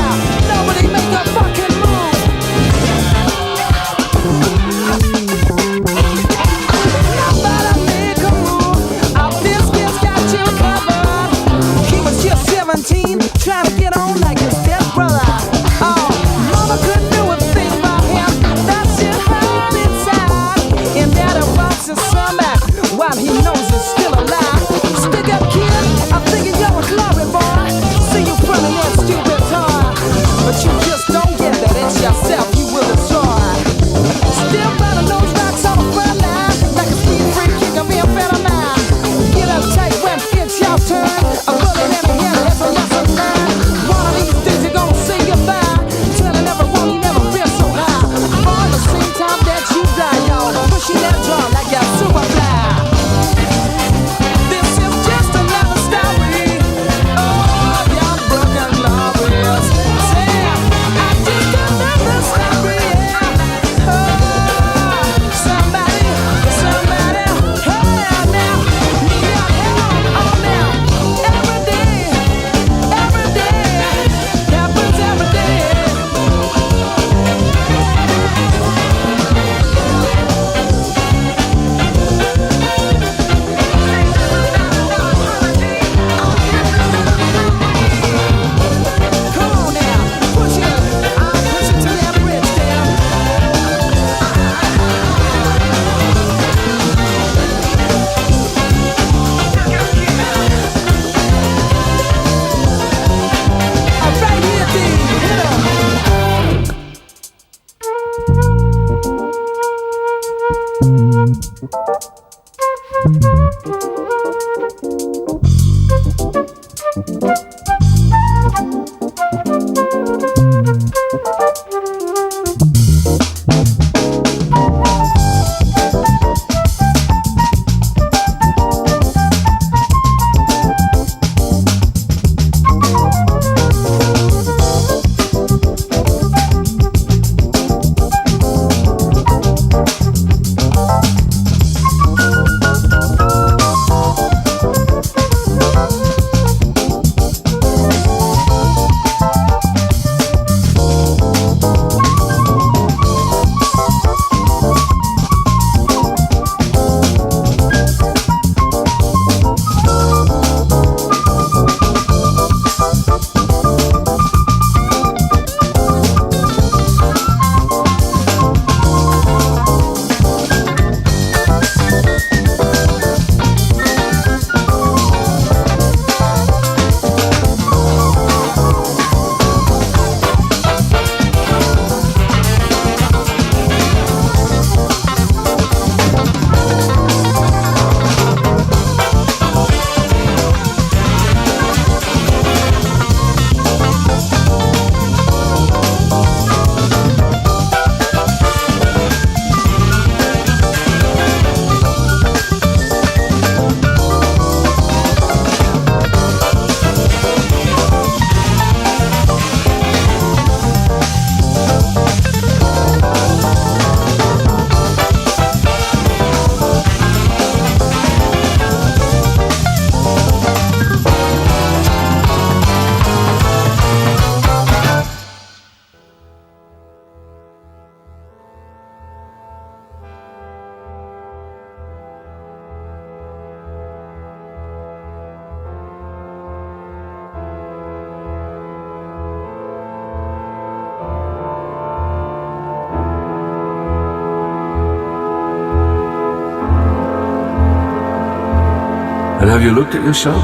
K: And have you looked at yourself?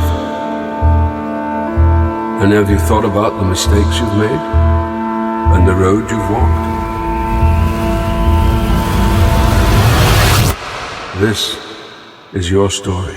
K: And have you thought about the mistakes you've made and the road you've walked? This is your story.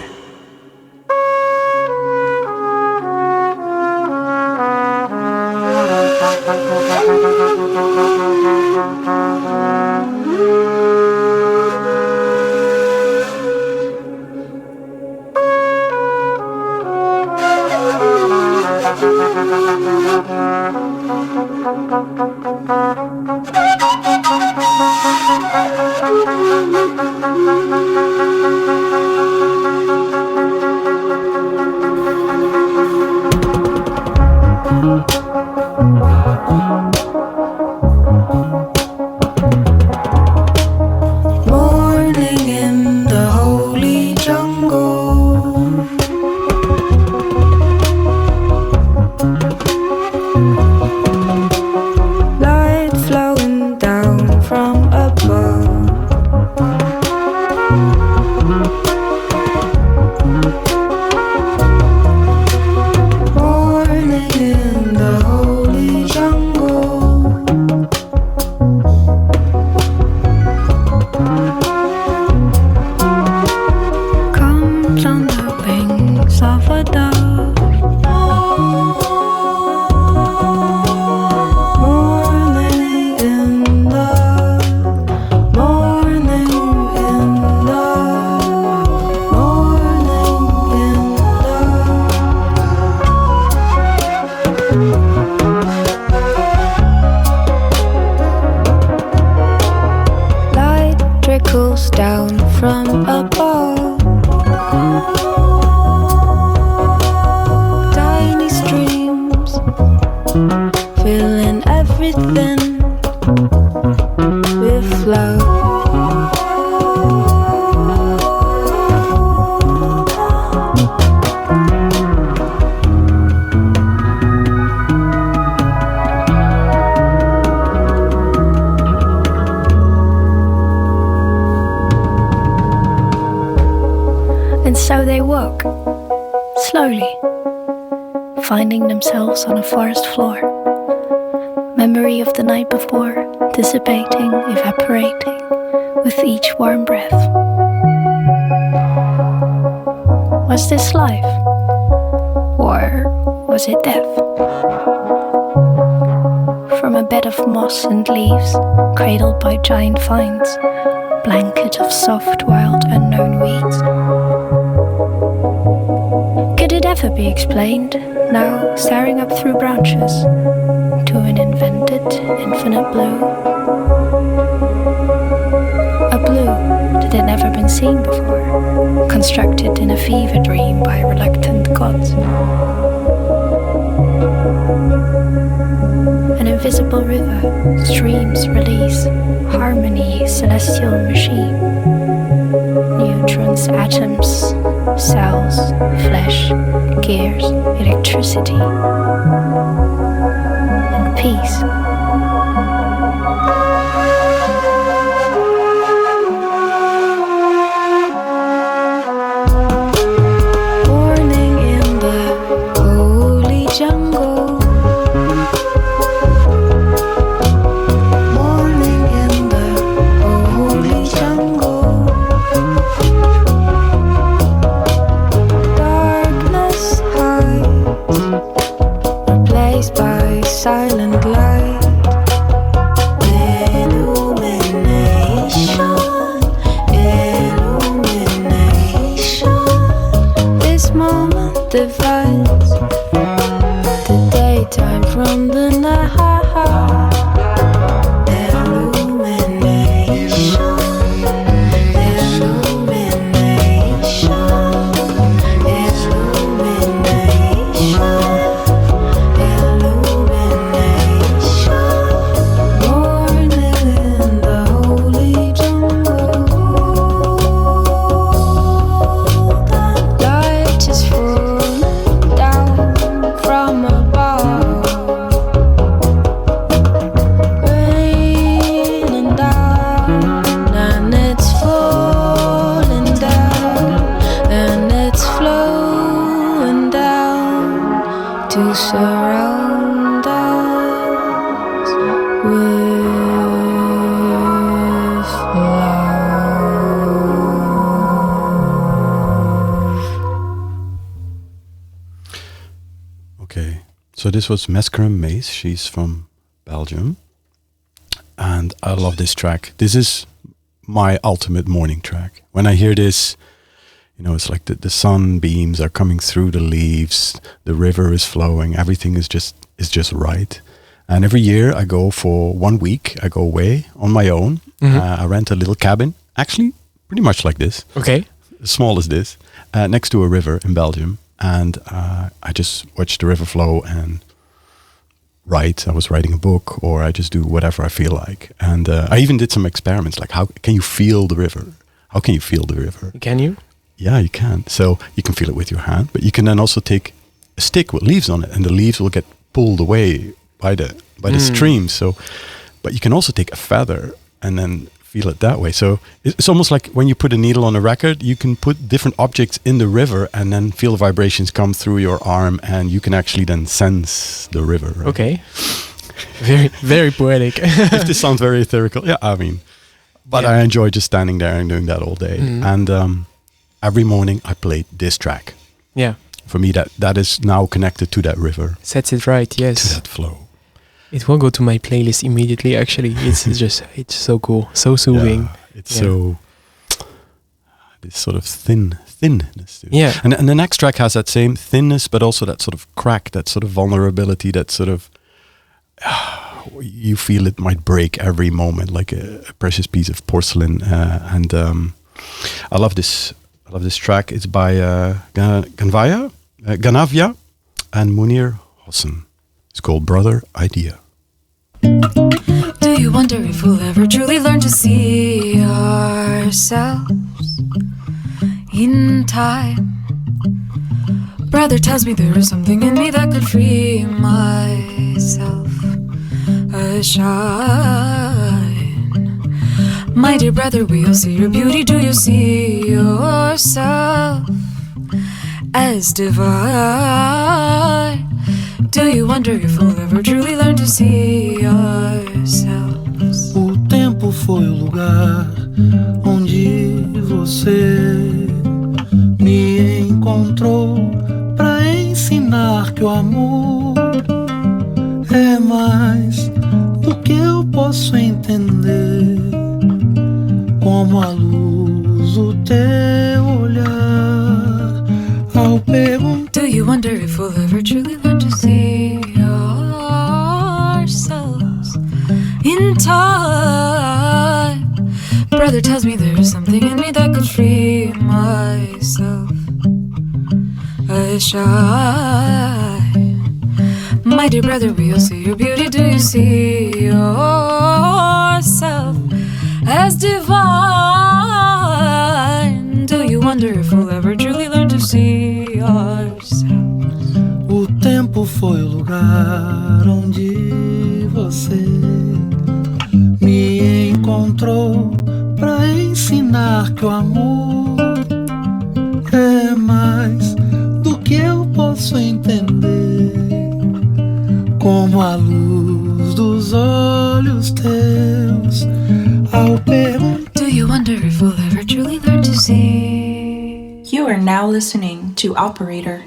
C: Morning in the holy jungle. Light flowing down from above. Morning in the holy jungle. Comes on the wings of a dove. Morning in the morning in the morning in the light trickles down from above. Tiny streams filling everything with love. And so they woke, slowly, finding themselves on a forest floor. Memory of the night before, dissipating, evaporating, with each warm breath. Was this life? Or was it death? From a bed of moss and leaves, cradled by giant vines, blanket of soft, wild, unknown weeds. Could it ever be explained, now staring up through branches, to an invented, infinite blue? A blue that had never been seen before, constructed in a fever dream by reluctant gods. An invisible river, streams release, harmony, celestial machine. Neutrons, atoms, cells, flesh, gears, electricity, and peace. Morning in the holy jungle. Morning in the holy jungle. Darkness hides, replaced by silent light. Illumination, illumination. This moment divides the daytime from the night. From above. to surround us with love.
F: Okay, so this was Mescarum Mace. She's from Belgium. And I love this track. This is my ultimate morning track. When I hear this, you know, it's like the sunbeams are coming through the leaves, the river is flowing, everything is just right. And every year I go for 1 week, I go away on my own. I rent a little cabin, actually pretty much like this.
E: Okay.
F: As small as this, next to a river in Belgium. And I just watch the river flow and write. I was writing a book, or I just do whatever I feel like. And I even did some experiments, like how can you feel the river? How can you feel the river?
E: Can you?
F: Yeah, you can. So you can feel it with your hand, but you can then also take a stick with leaves on it, and the leaves will get pulled away by the stream. So, but you can also take a feather and then feel it that way. So it's almost like when you put a needle on a record, you can put different objects in the river and then feel the vibrations come through your arm, and you can actually then sense the river. Right?
E: Okay. Very, very poetic.
F: If this sounds very ethereal, yeah, I mean, but I enjoy just standing there and doing that all day. And every morning I play this track.
E: Yeah.
F: For me, that is now connected to that river.
E: Sets it right, yes.
F: To that flow.
E: It will go to my playlist immediately, actually. It's so cool, so soothing.
F: Yeah, it's so, this sort of thinness to it.
E: Yeah.
F: And the next track has that same thinness, but also that sort of crack, that sort of vulnerability, that sort of, you feel it might break every moment, like a precious piece of porcelain. And I love this track. It's by Ganavia and Munir Hossain. It's called Brother Idea.
C: Do you wonder if we'll ever truly learn to see ourselves in time? Brother tells me there is something in me that could free myself, shine. My dear brother, we'll see your beauty. Do you see yourself as divine? Do you wonder if we'll ever truly learn to see ourselves?
L: O tempo foi o lugar onde você me encontrou pra ensinar que o amor é mais do que eu posso entender. Como a luz, o teu olhar ao perguntar.
C: Do you wonder if we'll ever truly learn to see ourselves in time? Brother tells me there is something in me that could free myself. I shine. My dear brother, we'll see your beauty. Do you see yourself as divine? Do you wonder if we'll ever truly learn to see ourselves?
L: O tempo foi o lugar onde você me encontrou pra ensinar que o amor é mais do que eu posso entender. Como a luz dos olhos teus ao perguntar.
C: Do you wonder if we'll ever truly learn to see?
A: You are now listening to Operator.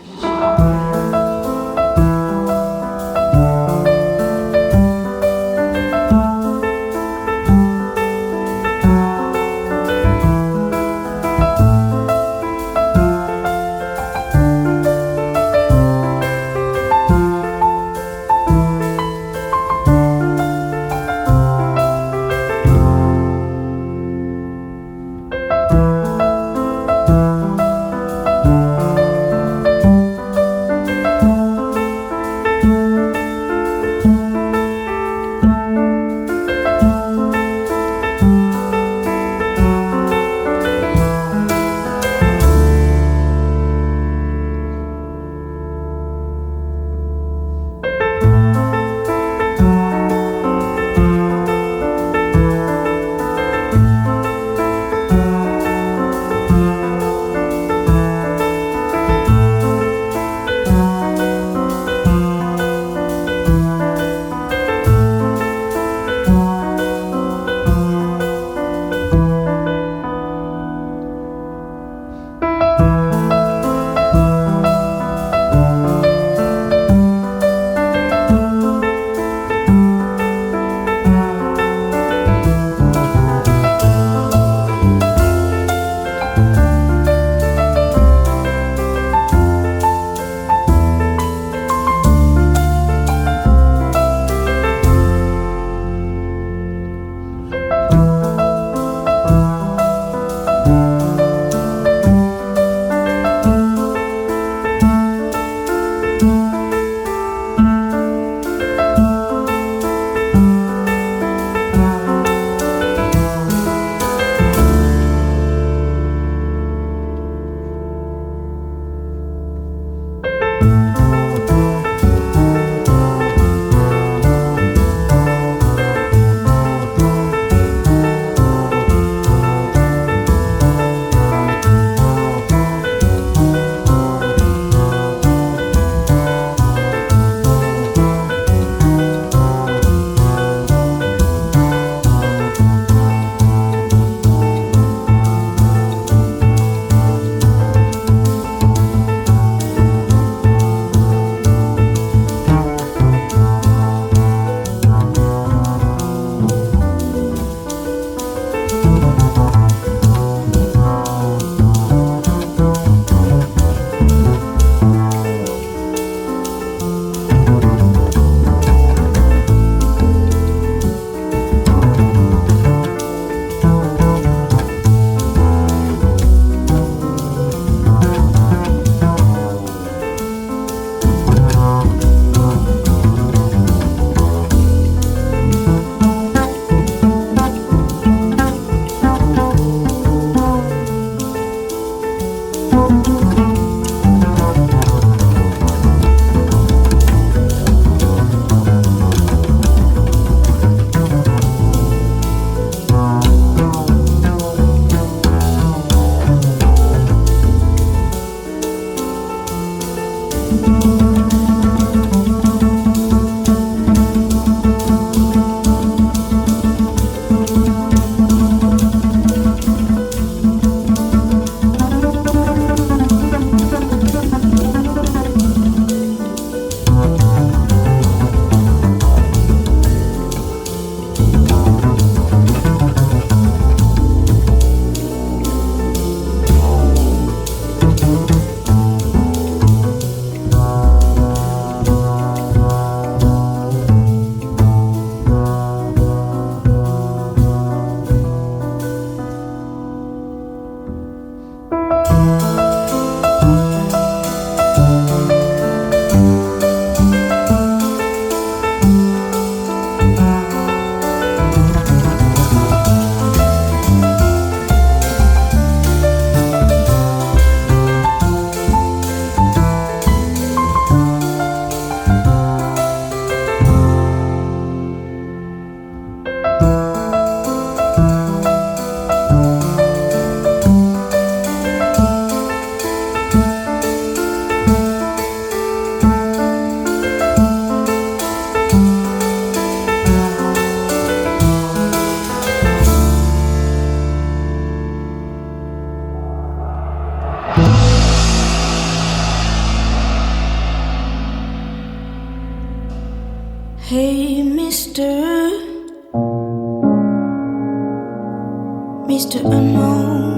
M: Hey, Mr. Unknown.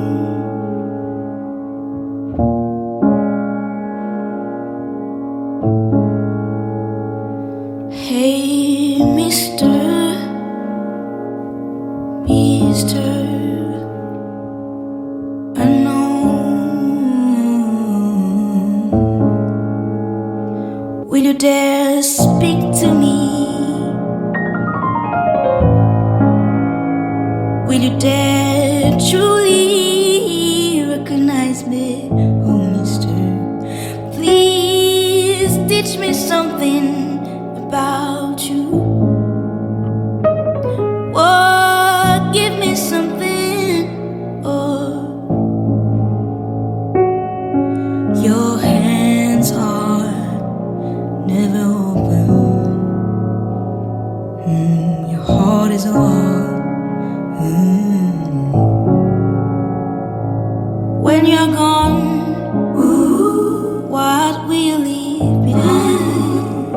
M: Hey, Mr. Unknown. Will you dare speak to me? Will you dare truly recognize me? Oh, mister, please teach me something about you. Oh, give me something. Oh, your hands are never open. Your heart is a wall. When you're gone, ooh, what will you leave behind?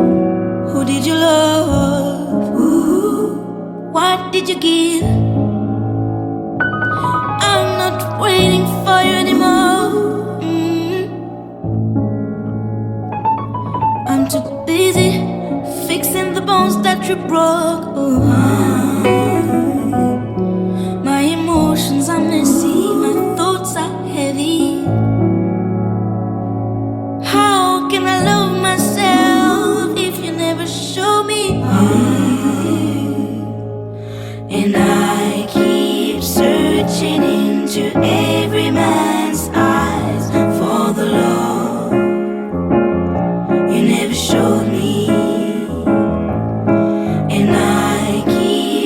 M: Who did you love? Ooh, what did you give? I'm not waiting for you anymore. I'm too busy fixing the bones that you broke. My emotions are messy, my thoughts are heavy. How can I love myself if you never show me? And I keep searching into every man's eyes for the love you never showed me. And I keep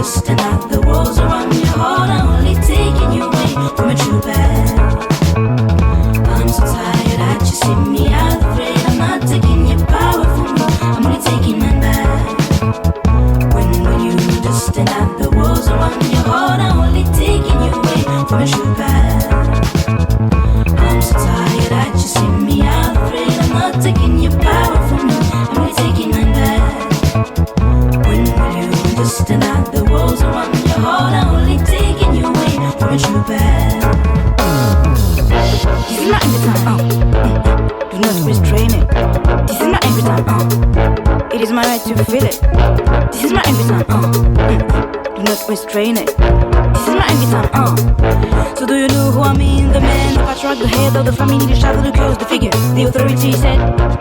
M: just enough. The walls around your heart are only taking you away from a true path. I'm so tired that you see me out afraid. I'm not taking your power from me, I'm only taking mine back. When will you just enough? The walls around your heart are only taking you away from a true path. I'm so tired that you see me out afraid. I'm not taking your power from me, I'm only taking mine back. When will you just enough? The walls around your heart are only taking you away from a true path. This is not every time, do not restrain it. This is not every time, it is my right to feel it. This is not every time, do not restrain it. This is not every time, So do you know who I mean? The man, the patriarch, the head of the family, the shadow, the curse, the figure. The authority said,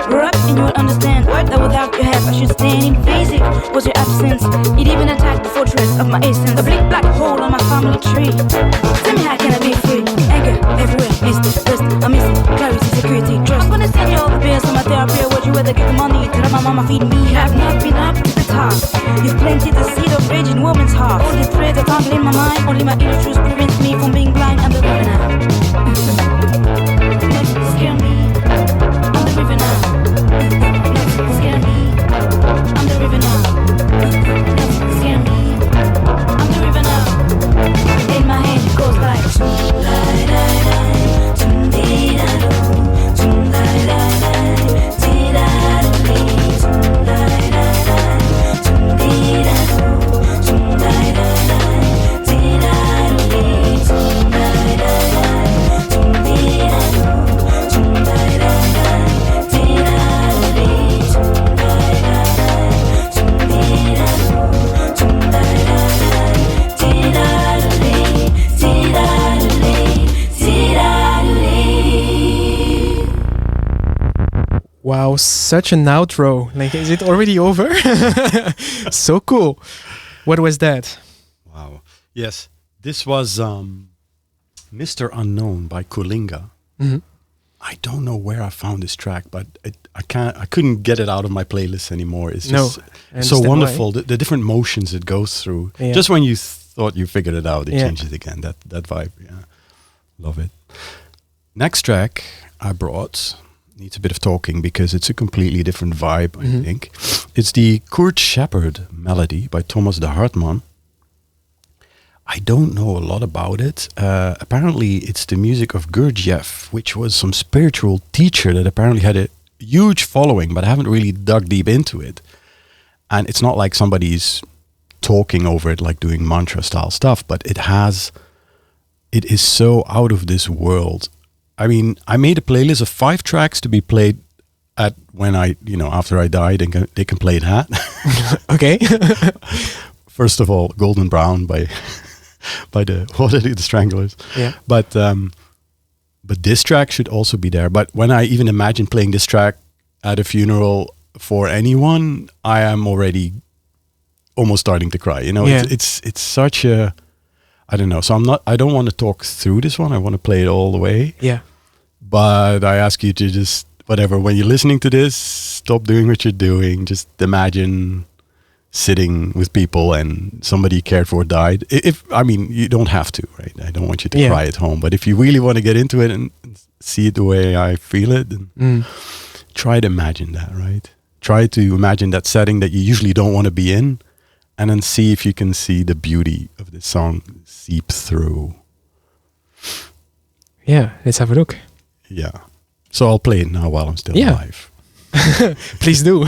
M: grow up and you will understand that without your help I should stand in basic. Was your absence? It even attacked the fortress of my essence. A big black hole on my family tree. Tell me how can I be free? Anger everywhere, mistrust, I'm missing clarity, security, trust. I'm gonna send you all the bills to my therapy. Would you rather give the money to my mama feed me? You have not been up to the top. You've planted the seed of rage in woman's heart. All the threads that tangle in my mind, only my inner truth prevents me from being blind. I'm the river now. Don't scare me. I'm the river now. Don't scare me. I'm the river now. Don't scare me. I'm the river now. In my head it goes like
E: Wow, such an outro. Like, is it already over? So cool. What was that?
F: Wow. Yes, this was Mr. Unknown by Kulinga.
E: Mm-hmm.
F: I don't know where I found this track, but I couldn't get it out of my playlist anymore. It's just so wonderful. The different motions it goes through. Yeah. Just when you thought you figured it out, it changes again. That vibe, yeah. Love it. Next track I brought needs a bit of talking because it's a completely different vibe, I think. It's the Kurt Shepherd melody by Thomas de Hartmann. I don't know a lot about it. Apparently, it's the music of Gurdjieff, which was some spiritual teacher that apparently had a huge following, but I haven't really dug deep into it. And it's not like somebody's talking over it, like doing mantra-style stuff, but it is so out of this world. I mean, I made a playlist of 5 tracks to be played at when after I died, and they can play that.
E: Okay.
F: First of all, Golden Brown by the Stranglers.
E: Yeah.
F: But this track should also be there. But when I even imagine playing this track at a funeral for anyone, I am already almost starting to cry. It's such a, I don't know. So I don't want to talk through this one. I want to play it all the way.
E: Yeah.
F: But I ask you to just, whatever, when you're listening to this, stop doing what you're doing. Just imagine sitting with people and somebody you cared for died. You don't have to, right? I don't want you to cry at home. But if you really want to get into it and see it the way I feel it, then try to imagine that, right? Try to imagine that setting that you usually don't want to be in, and then see if you can see the beauty of the song seep through.
E: Yeah, let's have a look.
F: Yeah. So I'll play it now while I'm still alive.
E: Please do.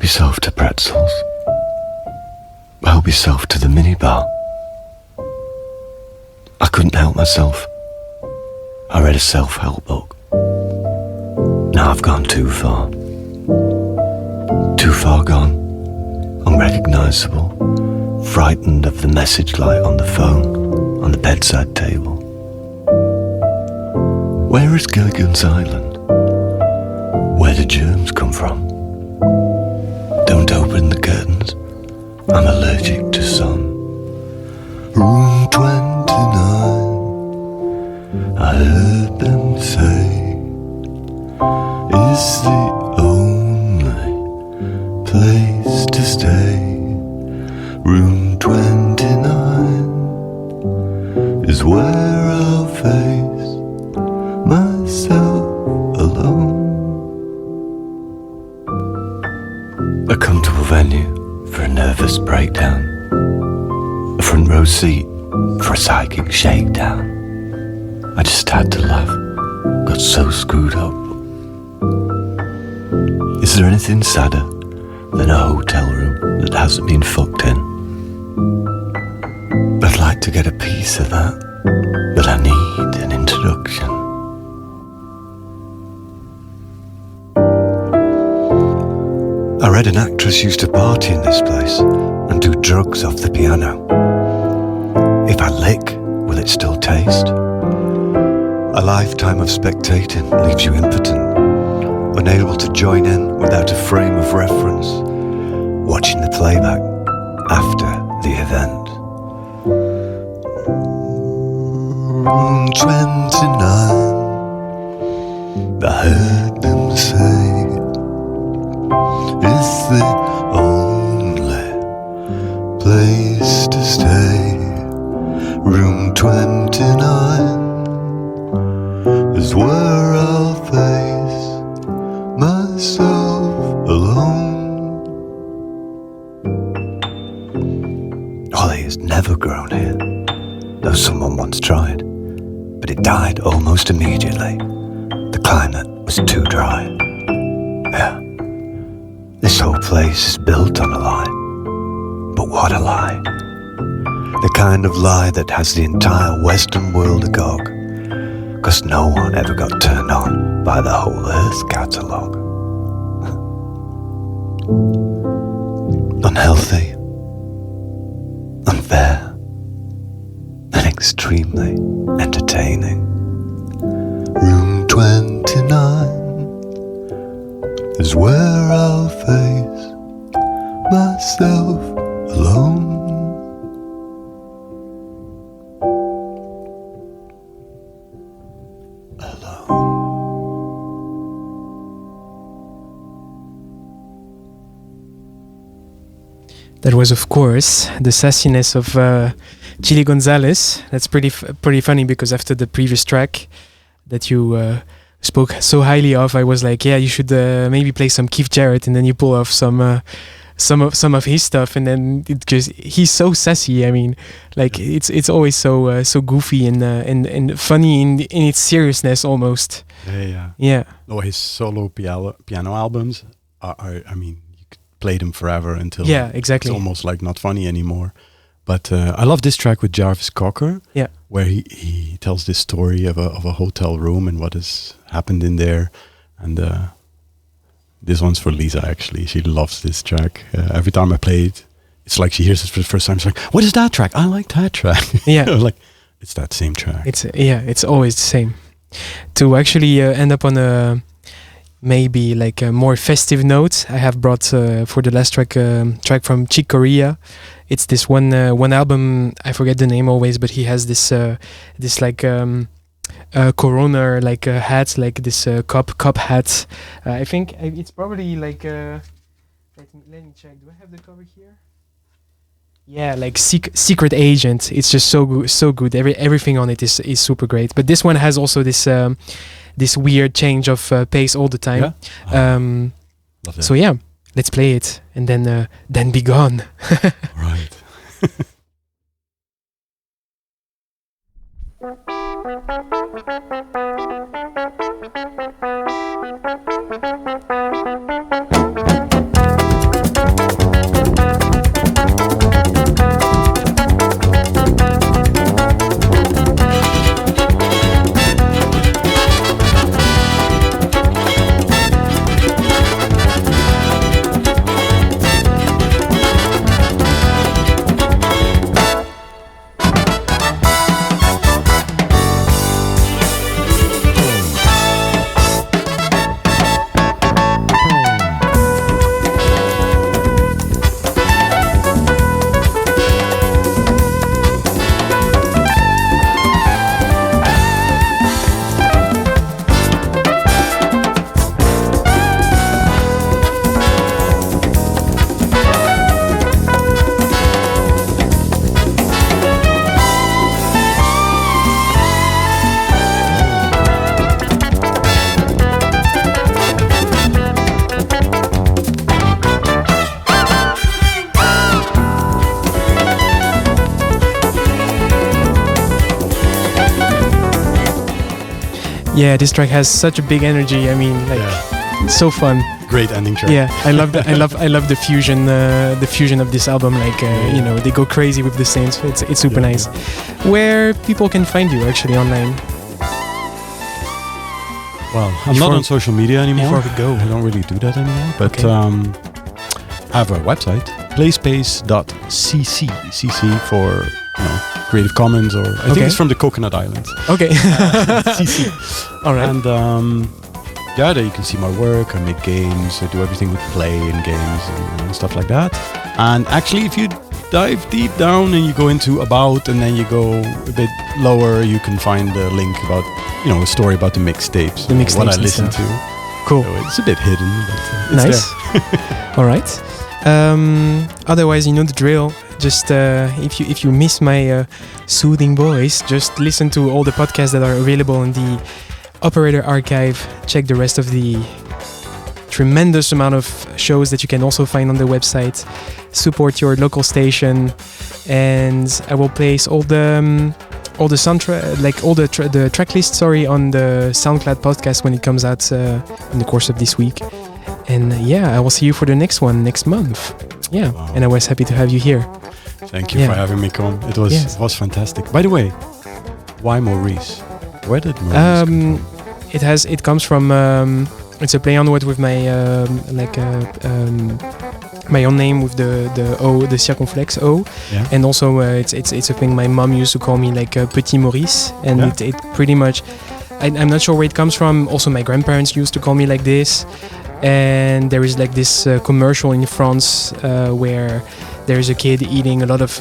N: Help yourself to pretzels. Help yourself to the minibar. I couldn't help myself. I read a self-help book. Now I've gone too far. Too far gone. Unrecognizable. Frightened of the message light on the phone, on the bedside table. Where is Gilligan's Island? Where do germs come from? Don't open the curtains. I'm allergic to sun. Room 29. I heard them say is the only place to stay. Room 29 is where I'll face myself alone. A comfortable venue for a nervous breakdown. A front row seat for a psychic shakedown. I just had to laugh. Got so screwed up. Is there anything sadder than a hotel room that hasn't been fucked in? I'd like to get a piece of that, but I need an introduction. I read an actress used to party in this place and do drugs off the piano. If I lick, will it still taste? A lifetime of spectating leaves you impotent, unable to join in without a frame of reference, watching the playback after the event. 29, I heard them say, it's the only place to stay. Room 29 is where I'll face myself alone. Holly has never grown here, though someone once tried, but it died almost immediately. The climate was too dry. Yeah. This whole place is built on a lie. But what a lie. The kind of lie that has the entire Western world agog. 'Cause no one ever got turned on by the whole Earth catalogue. Unhealthy, unfair, and extremely entertaining. Room 29 is where I'll face myself alone.
E: That was, of course, the sassiness of Chili Gonzalez. That's pretty funny because after the previous track that you spoke so highly of, I was like, yeah, you should maybe play some Keith Jarrett, and then you pull off some of his stuff, and then he's so sassy. I mean, like it's always so goofy and funny in its seriousness almost. Yeah.
F: No, his solo piano albums are I mean, you could play them forever until
E: exactly.
F: It's almost like not funny anymore. But I love this track with Jarvis Cocker, where he tells this story of a hotel room and what has happened in there. And this one's for Lisa, actually. She loves this track. Every time I play it, it's like she hears it for the first time. She's like, what is that track? I like that track.
E: Yeah.
F: Like, it's that same track.
E: It's always the same. To actually end up on a maybe like a more festive note, I have brought for the last track from Chick Corea. It's this one album, I forget the name always, but he has this like Corona like hat, like this cup hat. I think it's probably like let me check. Do I have the cover here? Yeah, like Secret Agent. It's just so good. Everything on it is super great. But this one has also this this weird change of pace all the time.
F: Yeah? Love that.
E: So yeah, let's play it and then be gone.
F: Right.
E: Yeah, this track has such a big energy. I mean, like, it's so fun.
F: Great ending track.
E: Yeah, I love the I love the fusion of this album. Like, they go crazy with the synths. It's super nice. Where people can find you actually online.
F: Well, I'm not on social media anymore.
E: Before we go,
F: I don't really do that anymore. But I have a website, playspace.cc. CC for Creative Commons, or I think it's from the Coconut Islands.
E: Okay.
F: CC.
E: All right.
F: And there you can see my work. I make games. I do everything with play and games and stuff like that. And actually, if you dive deep down and you go into About, and then you go a bit lower, you can find a link about, a story about the mixtapes.
E: The mixtapes.
F: What I listen to.
E: Cool.
F: So it's a bit hidden, but it's
E: nice.
F: there.
E: All right. Otherwise, you know the drill. Just if you miss my soothing voice, just listen to all the podcasts that are available in the Operator archive. Check the rest of the tremendous amount of shows that you can also find on the website. Support your local station, and I will place all the soundtrack, like all the track list, on the SoundCloud podcast when it comes out in the course of this week. And I will see you for the next one next month. Yeah, wow. And I was happy to have you here.
F: Thank you for having me come. It was fantastic. By the way, why Môrice? Where did Môrice come from?
E: It comes from it's a play on word with my my own name with the O, the circumflex O, and also it's a thing my mom used to call me, like Petit Môrice, and it pretty much I'm not sure where it comes from. Also, my grandparents used to call me like this, and there is like this commercial in France where there is a kid eating a lot of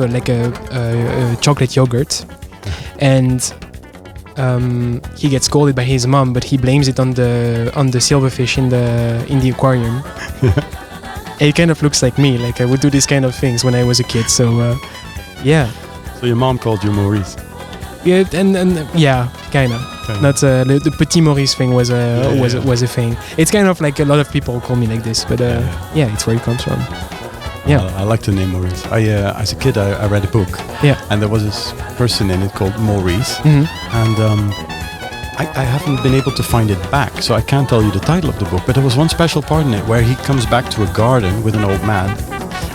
E: chocolate yogurt, and he gets scolded by his mom, but he blames it on the silverfish in the aquarium. It kind of looks like me. Like, I would do these kind of things when I was a kid. So
F: So your mom called you Môrice?
E: Yeah, and kind of. Not the Petit Môrice thing was a thing. It's kind of like a lot of people call me like this, but it's where it comes from. Yeah,
F: I like the name Môrice. As a kid, I read a book.
E: Yeah,
F: and there was this person in it called Môrice, and I haven't been able to find it back, so I can't tell you the title of the book. But there was one special part in it where he comes back to a garden with an old man,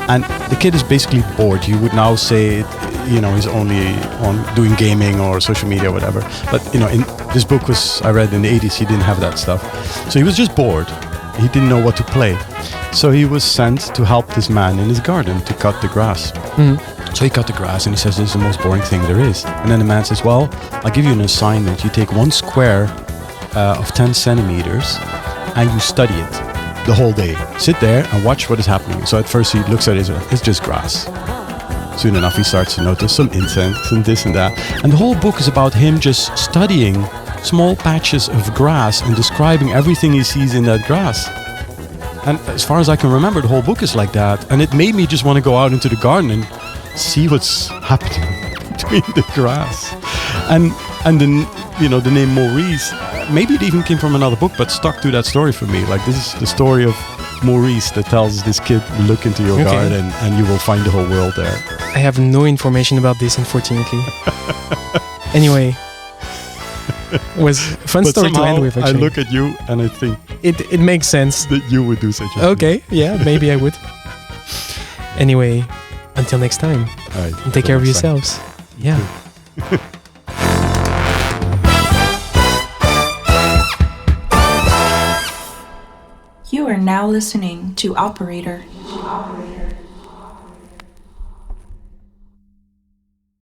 F: and the kid is basically bored. You would now say, he's only on doing gaming or social media or whatever. But in this book I read in the 80s, he didn't have that stuff, so he was just bored. He didn't know what to play. So he was sent to help this man in his garden to cut the grass. So he cut the grass, and he says, this is the most boring thing there is. And then the man says, well, I'll give you an assignment. You take one square of 10 centimeters and you study it the whole day. Sit there and watch what is happening. So at first he looks at it, it's just grass. Soon enough he starts to notice some insects and this and that. And the whole book is about him just studying small patches of grass and describing everything he sees in that grass. And as far as I can remember, the whole book is like that. And it made me just want to go out into the garden and see what's happening between the grass. And then, the name Môrice, maybe it even came from another book, but stuck to that story for me. Like, this is the story of Môrice that tells this kid, look into your garden and you will find the whole world there.
E: I have no information about this, unfortunately. Anyway, it was a fun story to end with, actually.
F: I look at you and I think
E: it makes sense
F: that you would do such a thing.
E: Okay, yeah, maybe I would. Anyway, until next time.
F: All right,
E: and take care of yourselves. Yeah.
A: You are now listening to Operator.